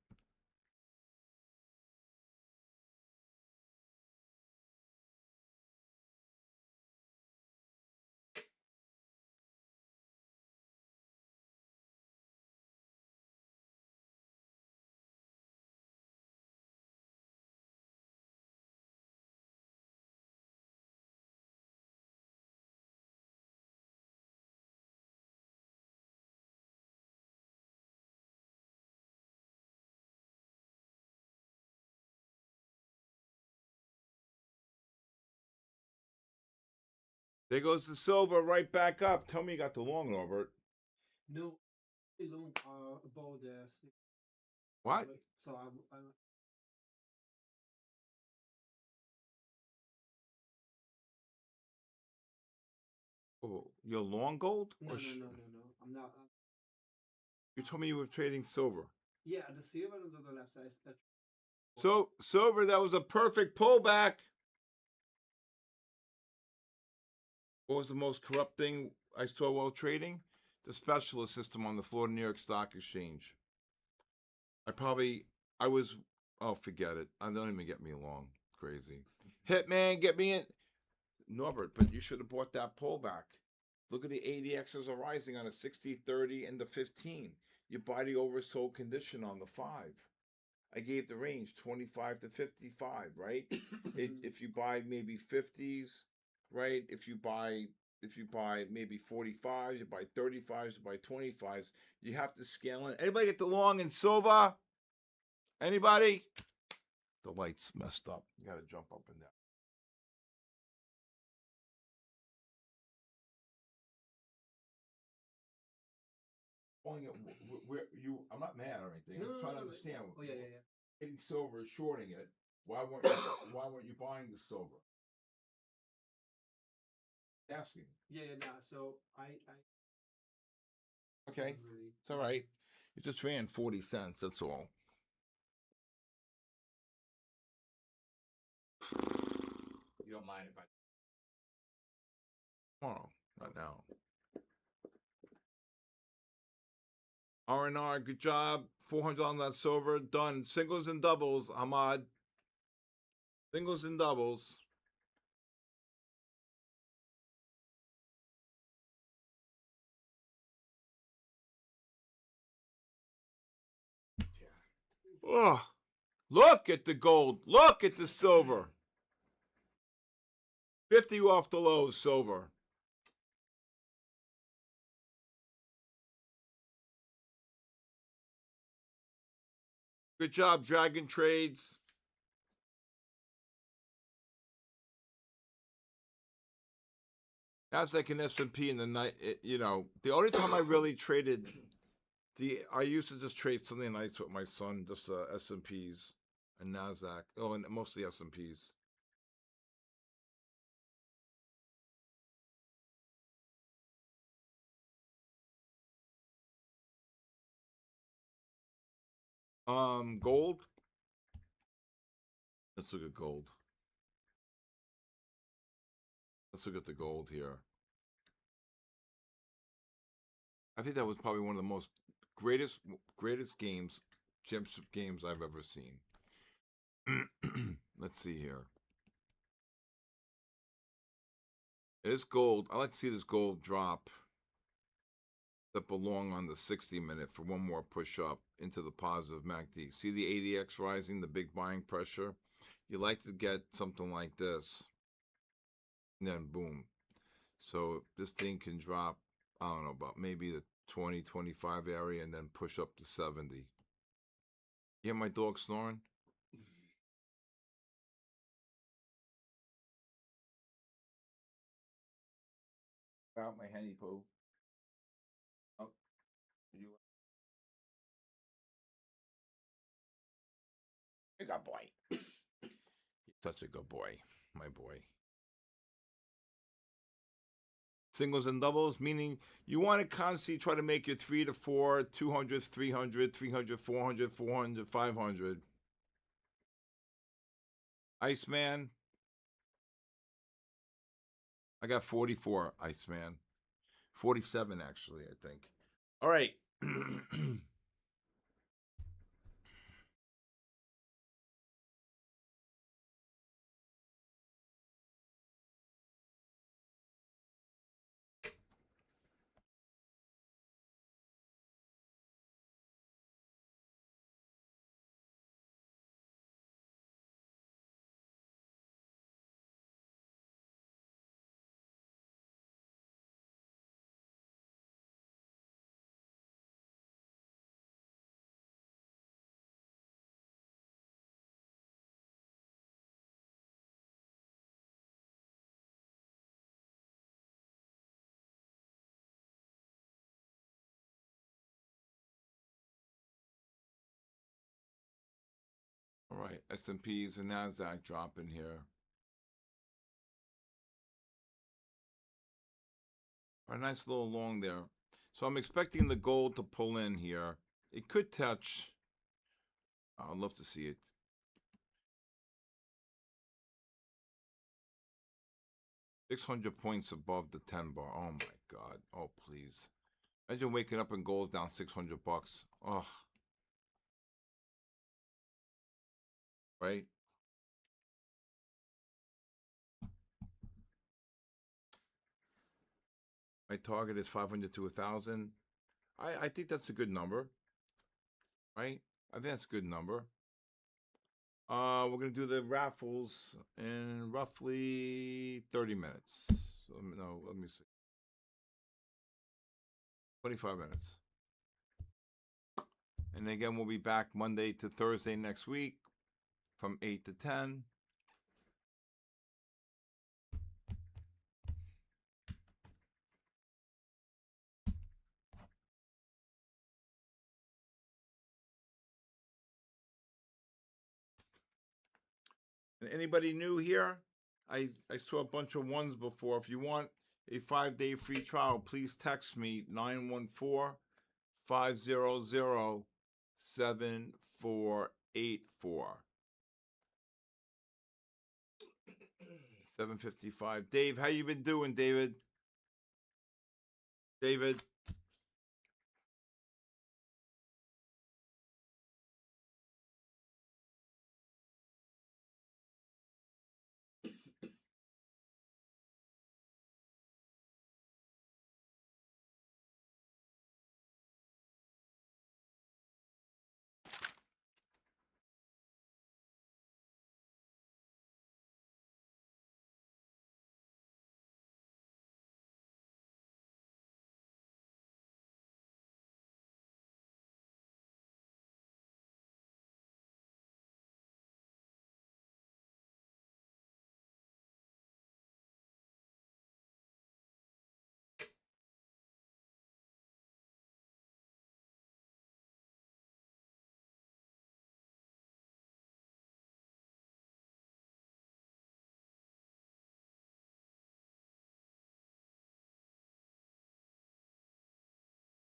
There goes the silver right back up. Tell me you got the long, Norbert. No, long about the What? So I Oh, you're long gold? no Or no no no no. I'm not. You told me you were trading silver. Yeah, the silver is on the left side. That So, silver, that was a perfect pullback. What was the most corrupt thing I saw while trading? The specialist system on the Florida New York Stock Exchange. I was, oh, forget it. I don't even get me along. Crazy. Hitman, get me in. Norbert, but you should have bought that pullback. Look at the ADXs are rising on a 60, 30, and the 15. You buy the oversold condition on the 5. I gave the range 25 to 55, right? If you buy maybe 50s, right? If you buy maybe 45s, you buy 35s, you buy 25s, you have to scale in. Anybody get the long in silver? Anybody? The light's messed up. You got to jump up and down. Calling it where you? I'm not mad or anything. I'm just trying to understand. Oh yeah. Getting silver is shorting it. Why weren't you buying the silver? Asking. Yeah. Nah. So I Okay, really. it's all right. You just ran 40 cents. That's all. You don't mind if I. Oh, Not now. R&R, good job. $400 on that silver. Done. Singles and doubles, Ahmad. Singles and doubles. Oh, look at the gold. Look at the silver. 50 off the lows, silver. Good job, Dragon Trades. That's like an S&P in the night. You know, the only time I really traded, I used to just trade Sunday nights with my son, just S&Ps and NASDAQ. Oh, and mostly S&Ps. Gold. Let's look at gold. Let's look at the gold here. I think that was probably one of the most greatest games, championship games I've ever seen. Let's see here. This gold, I like to see this gold drop that belong on the 60-minute for one more push up into the positive MACD. See the ADX rising, the big buying pressure? You like to get something like this, and then boom. So this thing can drop, I don't know, about maybe the 20, 25 area and then push up to 70. You hear my dog snoring? Out my henny poo. Oh, you. You're a good boy. You're such a good boy, my boy. Singles and doubles, meaning you want to constantly try to make your 3 to 4, 200, 300, 300, 400, 400, 500. Iceman. I got 44, Iceman. 47, actually, I think. All right. All right, S&Ps and NASDAQ dropping here. A nice little long there. So I'm expecting the gold to pull in here. It could touch. I'd love to see it. $600 points above the 10 bar. Oh my God. Oh, please. Imagine waking up and gold's down $600. Oh. Right? My target is 500 to 1,000. I think that's a good number. Right? I think that's a good number. We're going to do the raffles in roughly 30 minutes. So, no, let me see. 25 minutes. And again, we'll be back Monday to Thursday next week from 8 to 10. And anybody new here? I saw a bunch of ones before. If you want a 5-day free trial, please text me 914-500-7484. 7:55. Dave, how you been doing, David? David.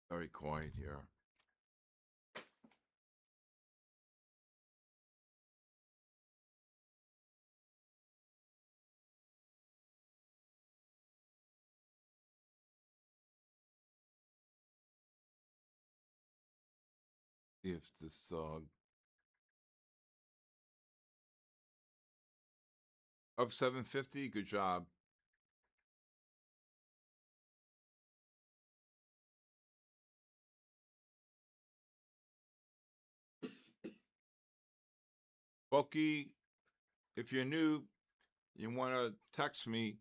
Very quiet here. See if this up 750. Good job. Bulky, if you're new, you want to text me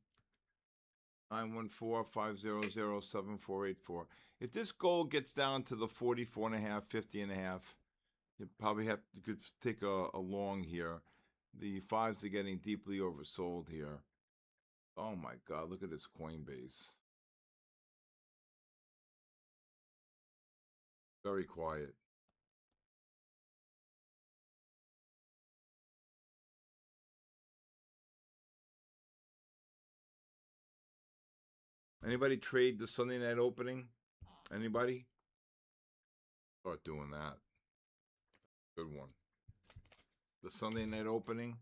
914-500-7484. If this gold gets down to the 44.5, 50.5, you probably have to could take a long here. The fives are getting deeply oversold here. Oh my God, look at this Coinbase. Very quiet. Anybody trade the Sunday night opening? Anybody? Start doing that. Good one. The Sunday night opening.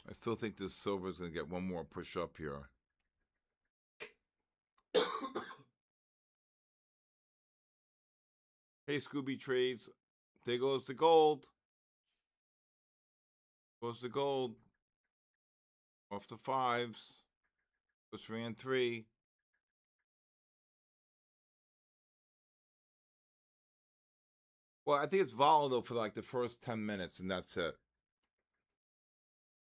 I still think this silver is going to get one more push up here. Hey, Scooby Trades. There goes the gold. Goes the gold. Off the fives. Just ran 3. Well, I think it's volatile for like the first 10 minutes, and that's it.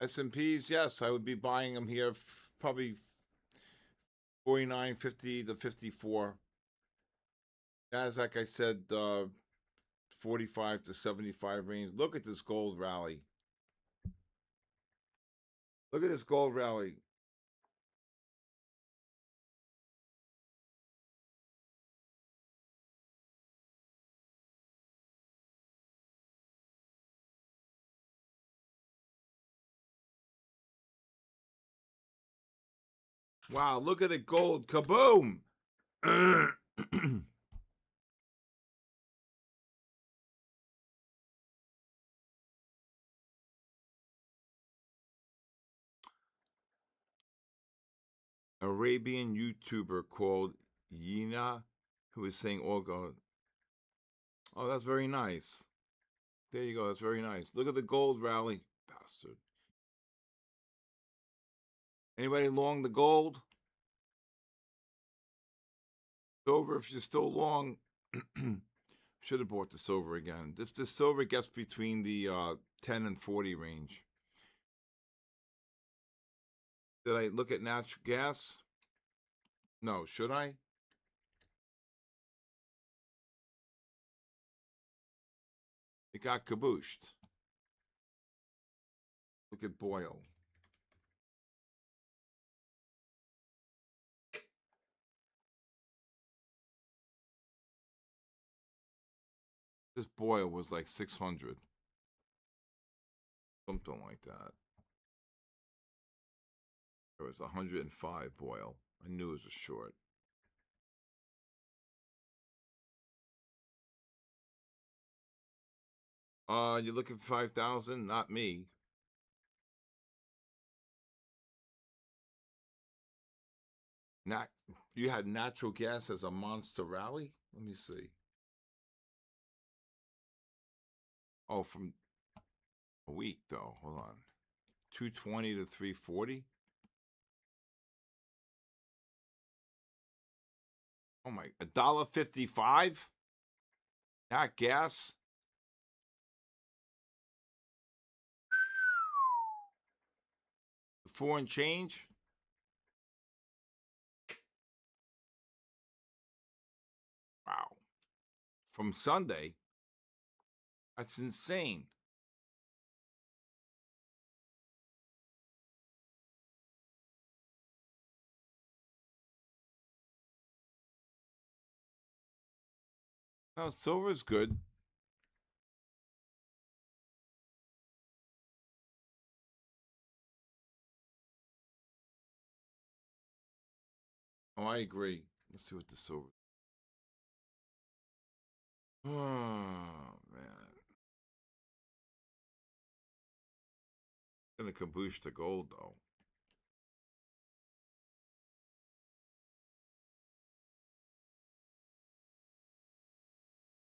S&Ps, yes, I would be buying them here probably 49.50 to 54. Nasdaq, I said 45 to 75 range. Look at this gold rally. Look at this gold rally. Wow, look at the gold. Kaboom! Arabian YouTuber called Yina, who is saying, "Oh God, oh that's very nice." There you go. That's very nice. Look at the gold rally, bastard. Anybody long the gold? Silver, if you're still long, should have bought the silver again. If the silver gets between the 10 and 40 range. Did I look at natural gas? No, should I? It got kabooshed. Look at Boyle. This Boyle was like 600. Something like that. There was 105 Boyle. I knew it was a short. You're looking for 5,000? Not me. Not you had natural gas as a monster rally? Let me see. Oh, from a week though. Hold on. 220 to 340? Oh my, $1.55? Not gas? Foreign change? Wow. From Sunday? That's insane. No, silver's good. Oh, I agree. Let's see what the silver. Oh man. Gonna caboose the gold though.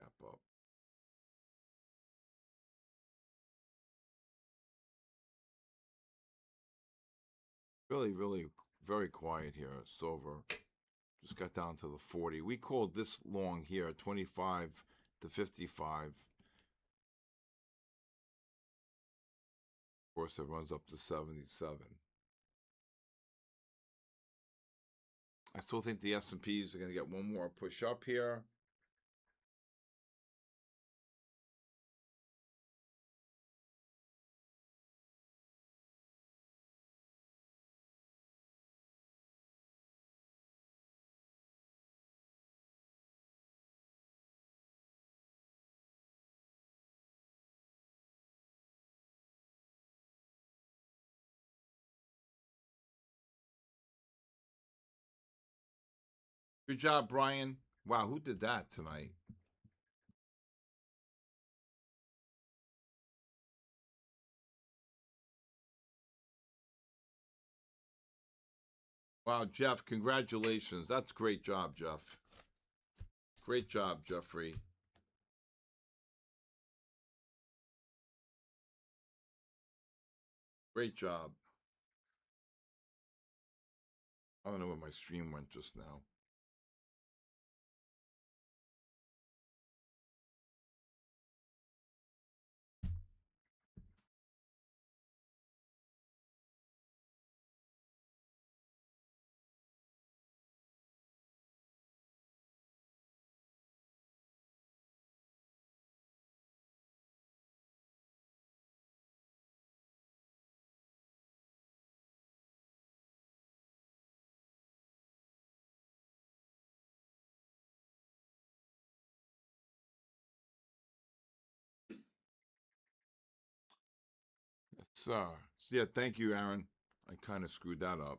Gap up. Really, really very quiet here. Silver just got down to the 40. We called this long here, 25 to 55. Of course, it runs up to 77. I still think the S&Ps are going to get one more push up here. Good job, Brian. Wow, who did that tonight? Wow, Jeff, congratulations. That's great job, Jeff. Great job, Jeffrey. Great job. I don't know where my stream went just now. So yeah, thank you, Aaron. I kind of screwed that up.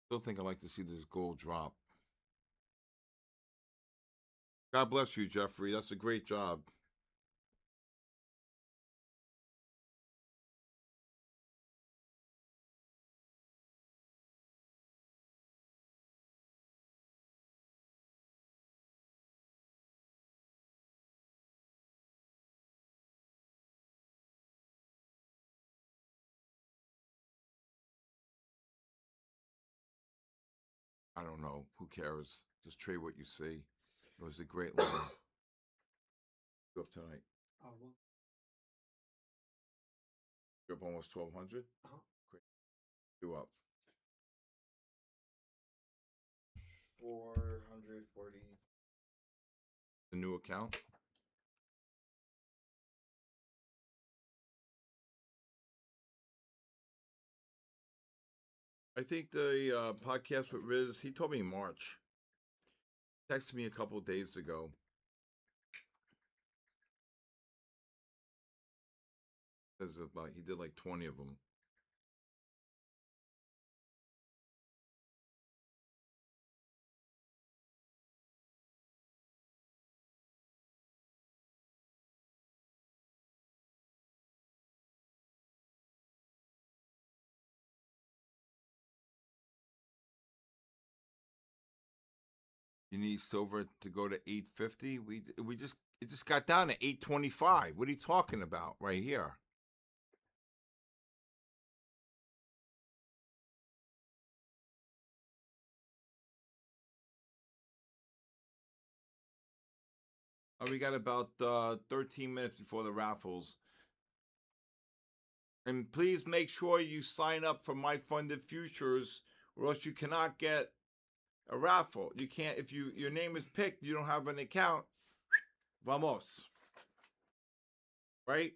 Still think I'd like to see this gold drop. God bless you, Jeffrey. That's a great job. I don't know. Who cares? Just trade what you see. It was a great line. Go up tonight. Well, You're up almost 1,200. uh-huh. Great. You up? 440. The new account. I think the podcast with Riz, he told me March. Texted me a couple of days ago. Says about he did like 20 of them. You need silver to go to 850. It just got down to 825. What are you talking about right here? We got about 13 minutes before the raffles. And please make sure you sign up for My Funded Futures, or else you cannot get a raffle. You can't, if your name is picked, you don't have an account. Vamos. Right?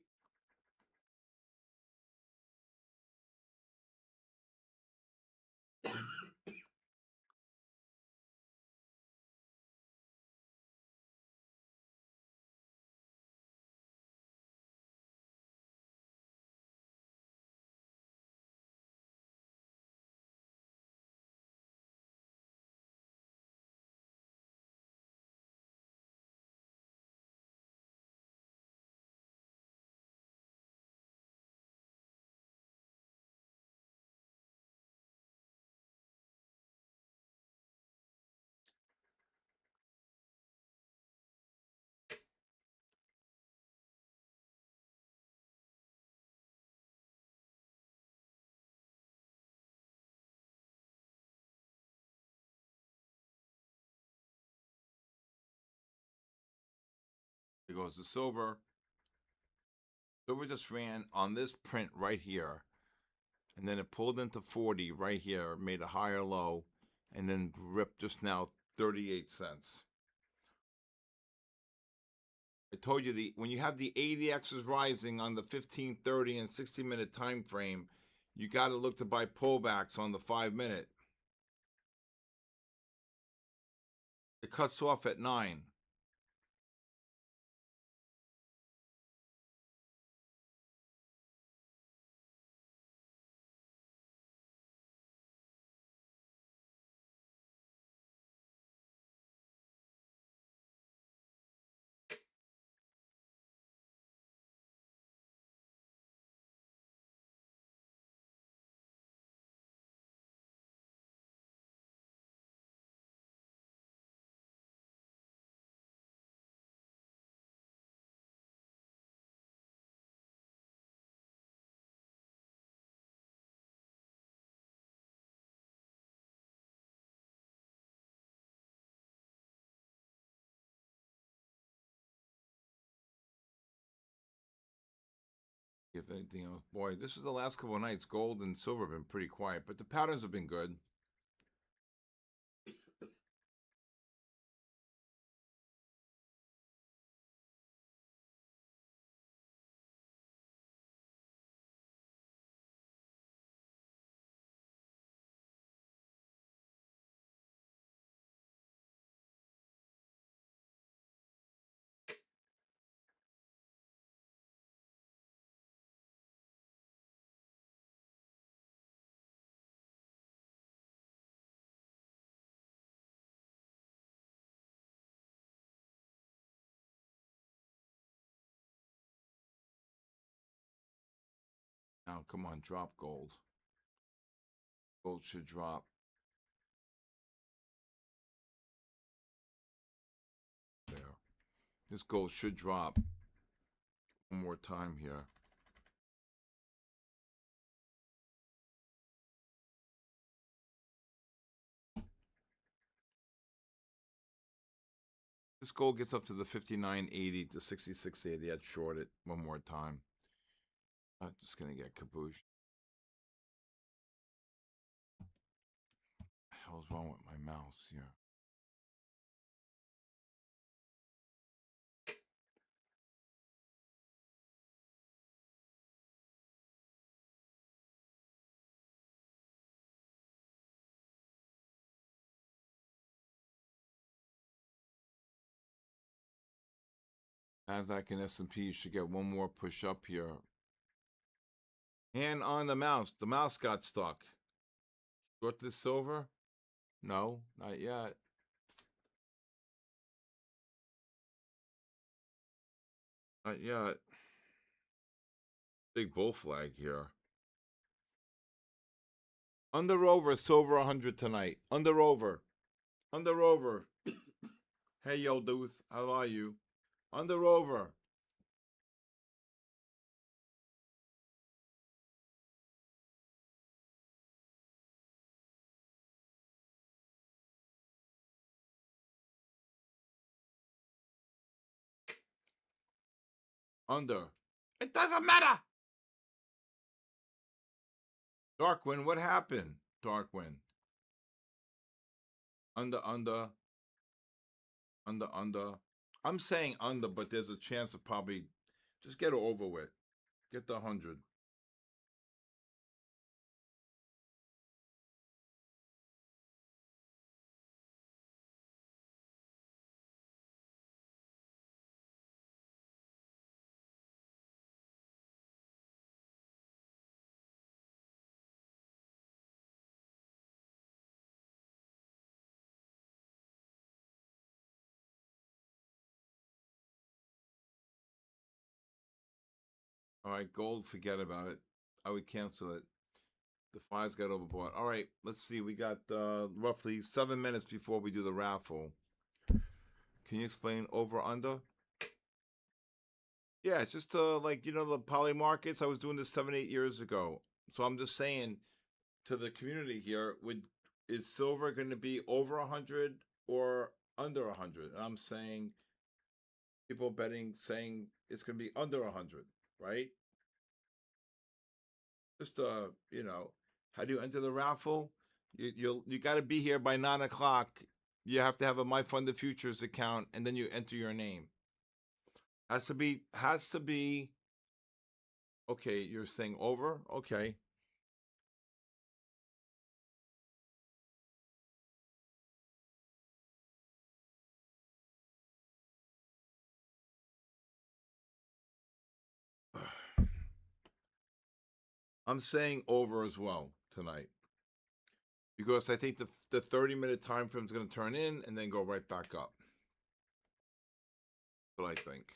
Here goes the silver. Silver just ran on this print right here. And then it pulled into 40 right here, made a higher low, and then ripped just now 38 cents. I told you when you have the ADXs rising on the 15, 30, and 60-minute time frame, you got to look to buy pullbacks on the 5-minute. It cuts off at 9. If anything else, boy, this is the last couple of nights. Gold and silver have been pretty quiet, but the patterns have been good. Now, come on, drop gold. Gold should drop. There. This gold should drop one more time here. This gold gets up to the 59.80 to 66.80. I'd short it one more time. I'm just going to get kaboosh. What the hell's wrong with my mouse here? Nasdaq and S&P should get one more push up here. Hand on the mouse. The mouse got stuck. Short this silver? No, not yet. Not yet. Big bull flag here. Under over silver 100 tonight. Under over. Under over. Hey, yo, Duth. How are you? Under over. Under. It doesn't matter. Darkwing, what happened? Darkwing. Under. I'm saying under, but there's a chance of probably just get it over with. Get the 100. All right, gold, forget about it. I would cancel it. The fives got overbought. All right, let's see. We got roughly 7 minutes before we do the raffle. Can you explain over under? Yeah, it's just like the poly markets. I was doing this 7-8 years ago, so I'm just saying to the community here: is silver going to be over 100 or under 100? And I'm saying people betting saying it's going to be under 100, right? Just how do you enter the raffle? You got to be here by 9 o'clock. You have to have a My Funded Futures account, and then you enter your name. Has to be. Okay, you're saying over. Okay. I'm saying over as well tonight because I think the 30-minute time frame is going to turn in and then go right back up. That's what I think.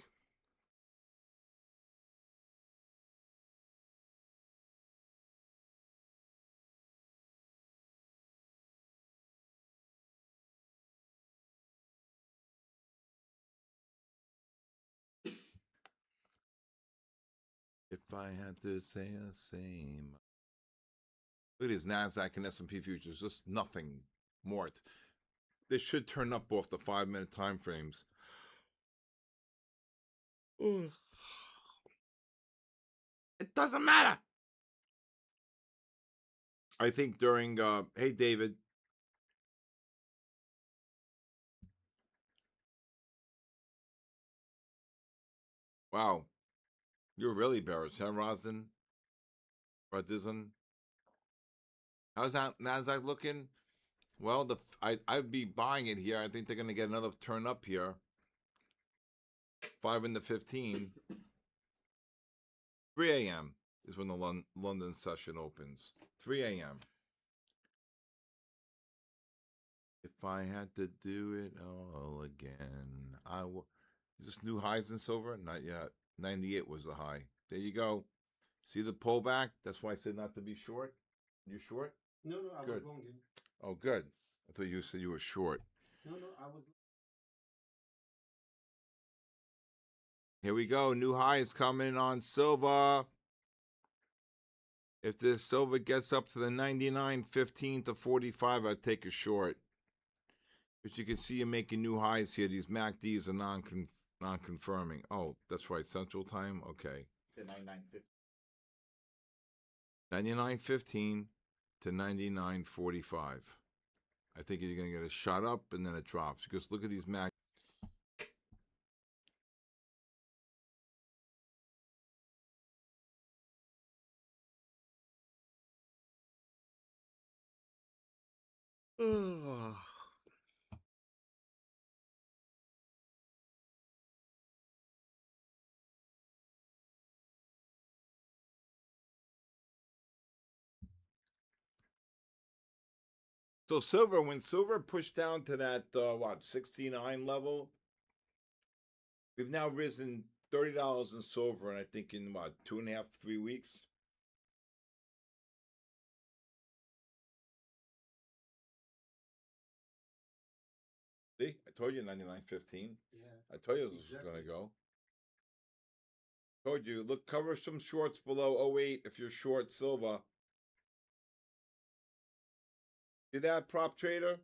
If I had to say the same. Look at these NASDAQ and S&P futures, just nothing more. They should turn up off the 5-minute time frames. It doesn't matter. I think during, hey, David. Wow. You're really bearish, huh, Rosden? Rodizon? How's that NASDAQ looking? Well, I'd be buying it here. I think they're going to get another turn up here. 5 in the 15. 3 a.m. is when the London session opens. 3 a.m. If I had to do it all again, I will. Is this new highs in silver? Not yet. 98 was the high. There you go. See the pullback? That's why I said not to be short. You short? No, I Good. was long. Oh, good. I thought you said you were short. No, I was. Here we go. New high is coming on silver. If this silver gets up to the 99.15 to 45, I'd take a short. But you can see you're making new highs here. These MACDs are non-confirming. Oh, that's right. Central time? Okay. To 99.50. 99.15 to 99.45. I think you're going to get a shot up and then it drops. Because look at these MACDs. So silver, when silver pushed down to that, 69 level, we've now risen $30 in silver, and I think in, 2.5, 3 weeks? See? told you 99.15. Yeah. I told you this was Exactly. going to go. Told you, look, cover some shorts below 08 if you're short silver. See that, prop trader?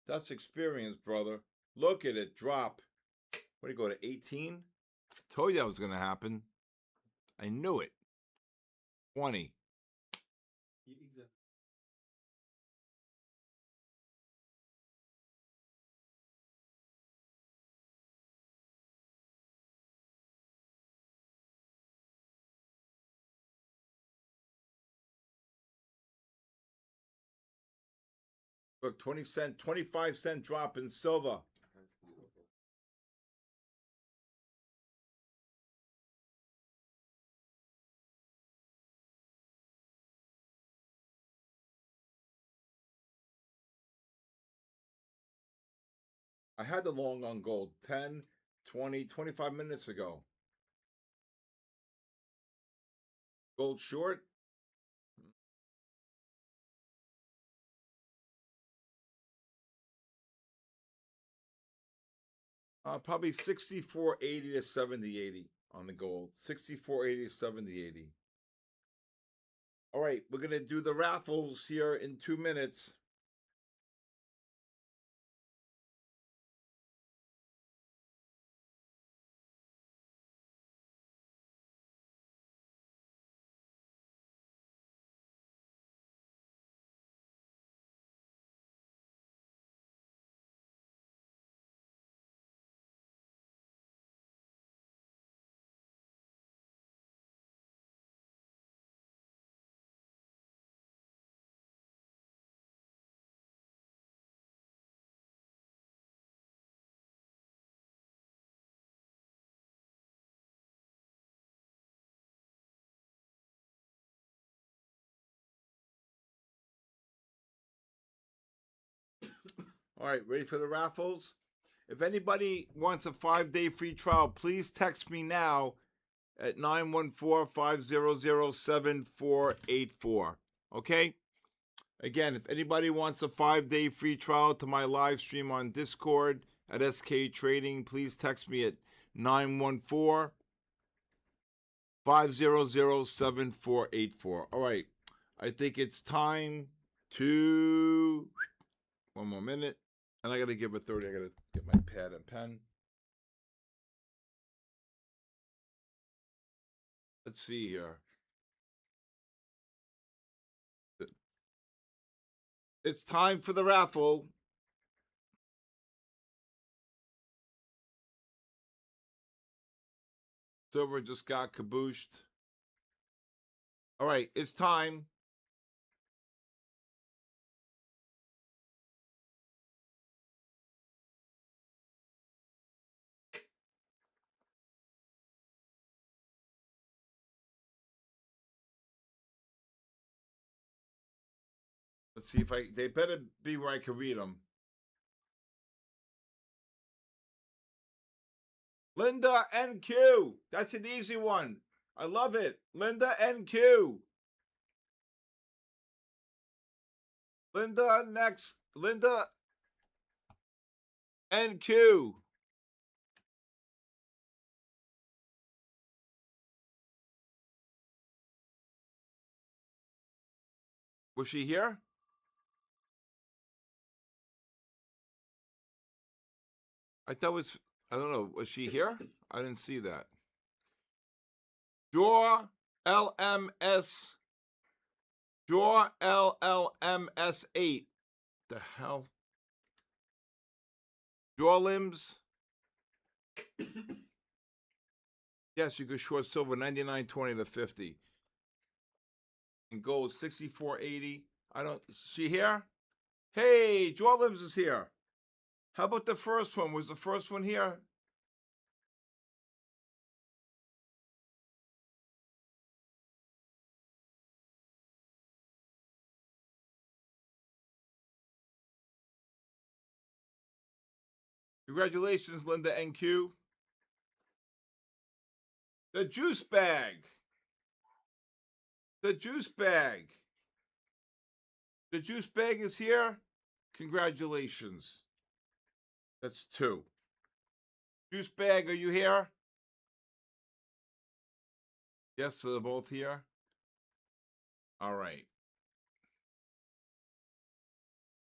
That's experience, brother. Look at it drop. What do you go to 18? Told you that was going to happen. I knew it. 20. Exactly. Look, 20 cent, 25-cent drop in silver. That's beautiful. I had the long on gold 10, 20, 25 minutes ago. Gold short. Probably 64.80 to 70.80 on the gold. 64.80 to 70.80. All right, we're going to do the raffles here in 2 minutes. All right, ready for the raffles? If anybody wants a 5-day free trial, please text me now at 914-500-7484. Okay? Again, if anybody wants a 5-day free trial to my live stream on Discord at SK Trading, please text me at 914-500-7484. All right. I think it's time to... One more minute. And I got to give a 30. I got to get my pad and pen. Let's see here. It's time for the raffle. Silver just got kabooshed. All right, it's time. Let's see if they better be where I can read them. Linda NQ. That's an easy one. I love it. Linda NQ. Linda next. Linda NQ. Was she here? I don't know. Was she here? I didn't see that. Draw LMS. Draw LLMS8. The hell? Draw limbs. Yes, you could short silver 99.20 to 50. And gold 64.80. I don't. She here? Hey, draw limbs is here. How about the first one? Was the first one here? Congratulations, Linda NQ. The juice bag. The juice bag. The juice bag is here. Congratulations. That's 2. Juice Bag, are you here? Yes, so they're both here. All right.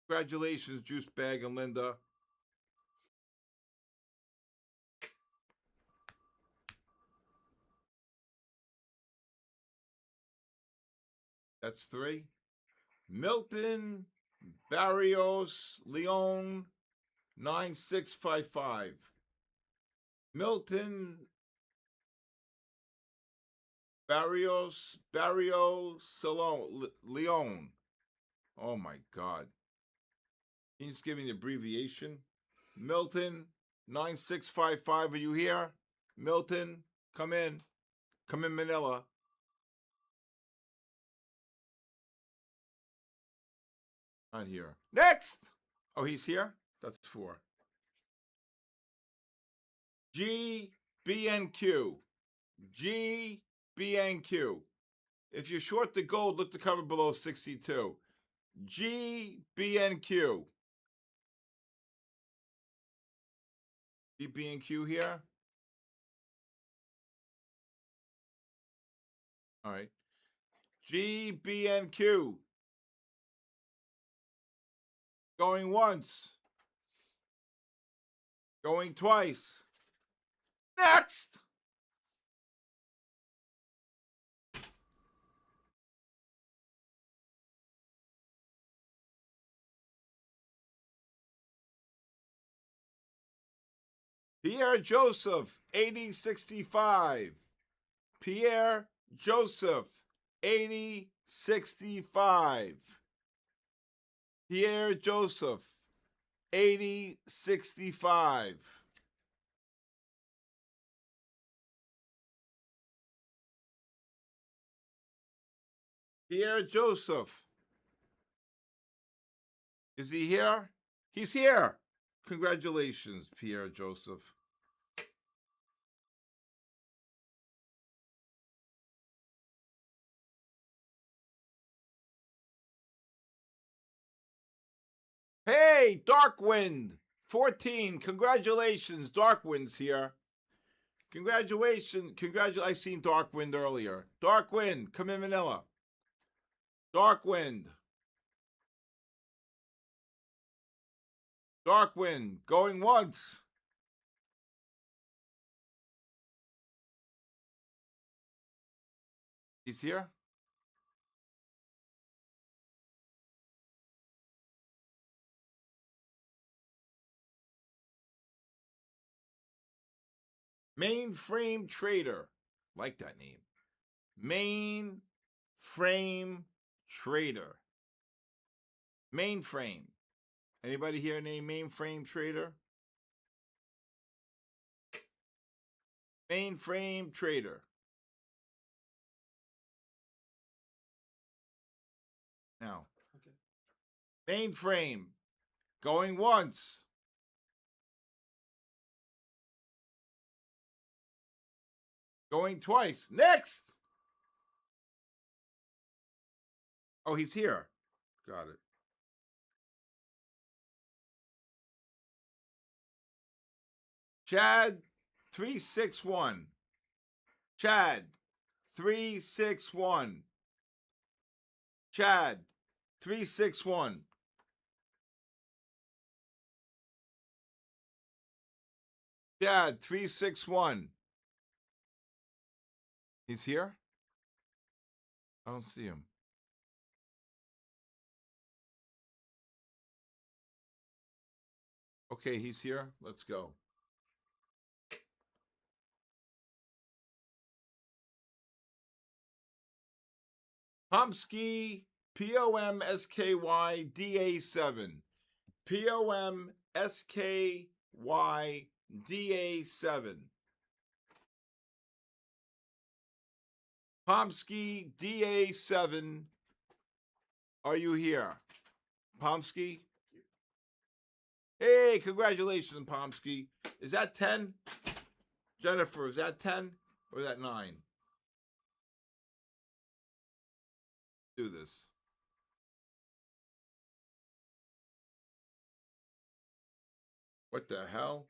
Congratulations, Juice Bag and Linda. That's 3. Milton Barrios Leon 9655. Milton Barrio Salon Leon. Oh my God. Can you just give me the abbreviation? Milton 9655. Are you here? Milton, come in. Come in, Manila. Not here. Next! Oh, he's here? That's 4. GBNQ. GBNQ. If you're short the gold, look the cover below 62. GBNQ. GBNQ here. All right. GBNQ. Going once. Going twice. Next! Pierre Joseph, 8065. Pierre Joseph, 8065. Pierre Joseph, 8065. Pierre Joseph. Is he here? He's here. Congratulations, Pierre Joseph. Hey, Darkwind, 14. Congratulations, Darkwind's here. Congratulations. I seen Darkwind earlier. Darkwind, come in, Manila. Darkwind. Darkwind, going once. He's here? Mainframe Trader. Like that name. Mainframe Trader. Mainframe. Anybody here named Mainframe Trader? Mainframe Trader. Now. Okay. Mainframe. Going once. Going twice. Next! Oh, he's here. Got it. Chad 361. Chad 361. Chad 361. Chad 361. He's here? I don't see him. Okay, he's here. Let's go. Pomsky, POMSKYDA7. POMSKYDA7. Pomsky, DA7. Are you here? Pomsky? Hey, congratulations, Pomsky. Is that 10? Jennifer, is that 10 or is that 9? Do this. What the hell?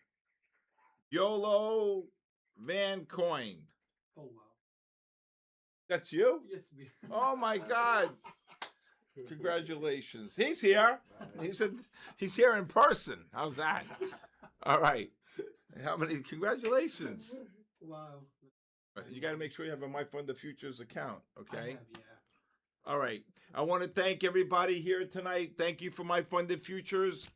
YOLO Van Coin. Oh wow. That's you? Yes, me. Oh my God. Congratulations. He's here. He said he's here in person. How's that? All right. How many? Congratulations. Wow. You got to make sure you have a My Fund the Futures account, I okay? have, yeah. All right. I want to thank everybody here tonight. Thank you for My Funded Futures.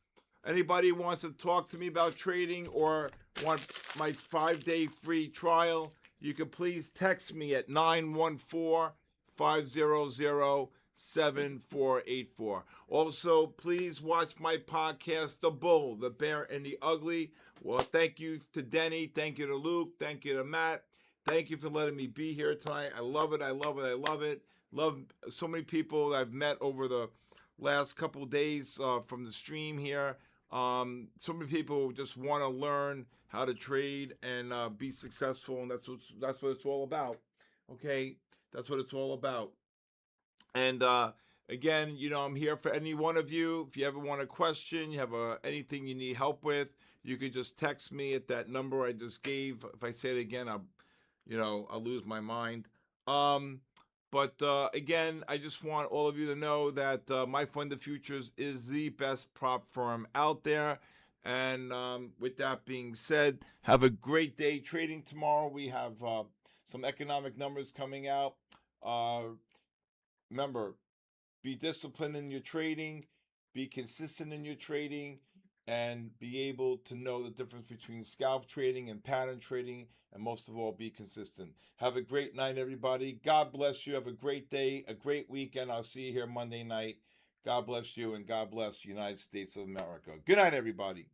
Anybody who wants to talk to me about trading or want my 5-day free trial, you can please text me at 914-500-7484. Also, please watch my podcast, The Bull, The Bear, and the Ugly. Well, thank you to Denny. Thank you to Luke. Thank you to Matt. Thank you for letting me be here tonight. I love it. I love it. I love it. Love so many people that I've met over the last couple of days from the stream here. So many people just want to learn how to trade and be successful, and that's what it's all about. Okay, that's what it's all about. And again, I'm here for any one of you. If you ever want a question, you have anything you need help with, you could just text me at that number I just gave. If I say it again, I'll lose my mind. But again, I just want all of you to know that My Funded Futures is the best prop firm out there. And with that being said, have a great day trading tomorrow. We have some economic numbers coming out. Remember, be disciplined in your trading, be consistent in your trading, and be able to know the difference between scalp trading and pattern trading, and most of all, be consistent. Have a great night, everybody. God bless you. Have a great day, a great weekend. I'll see you here Monday night. God bless you, and God bless the United States of America. Good night, everybody.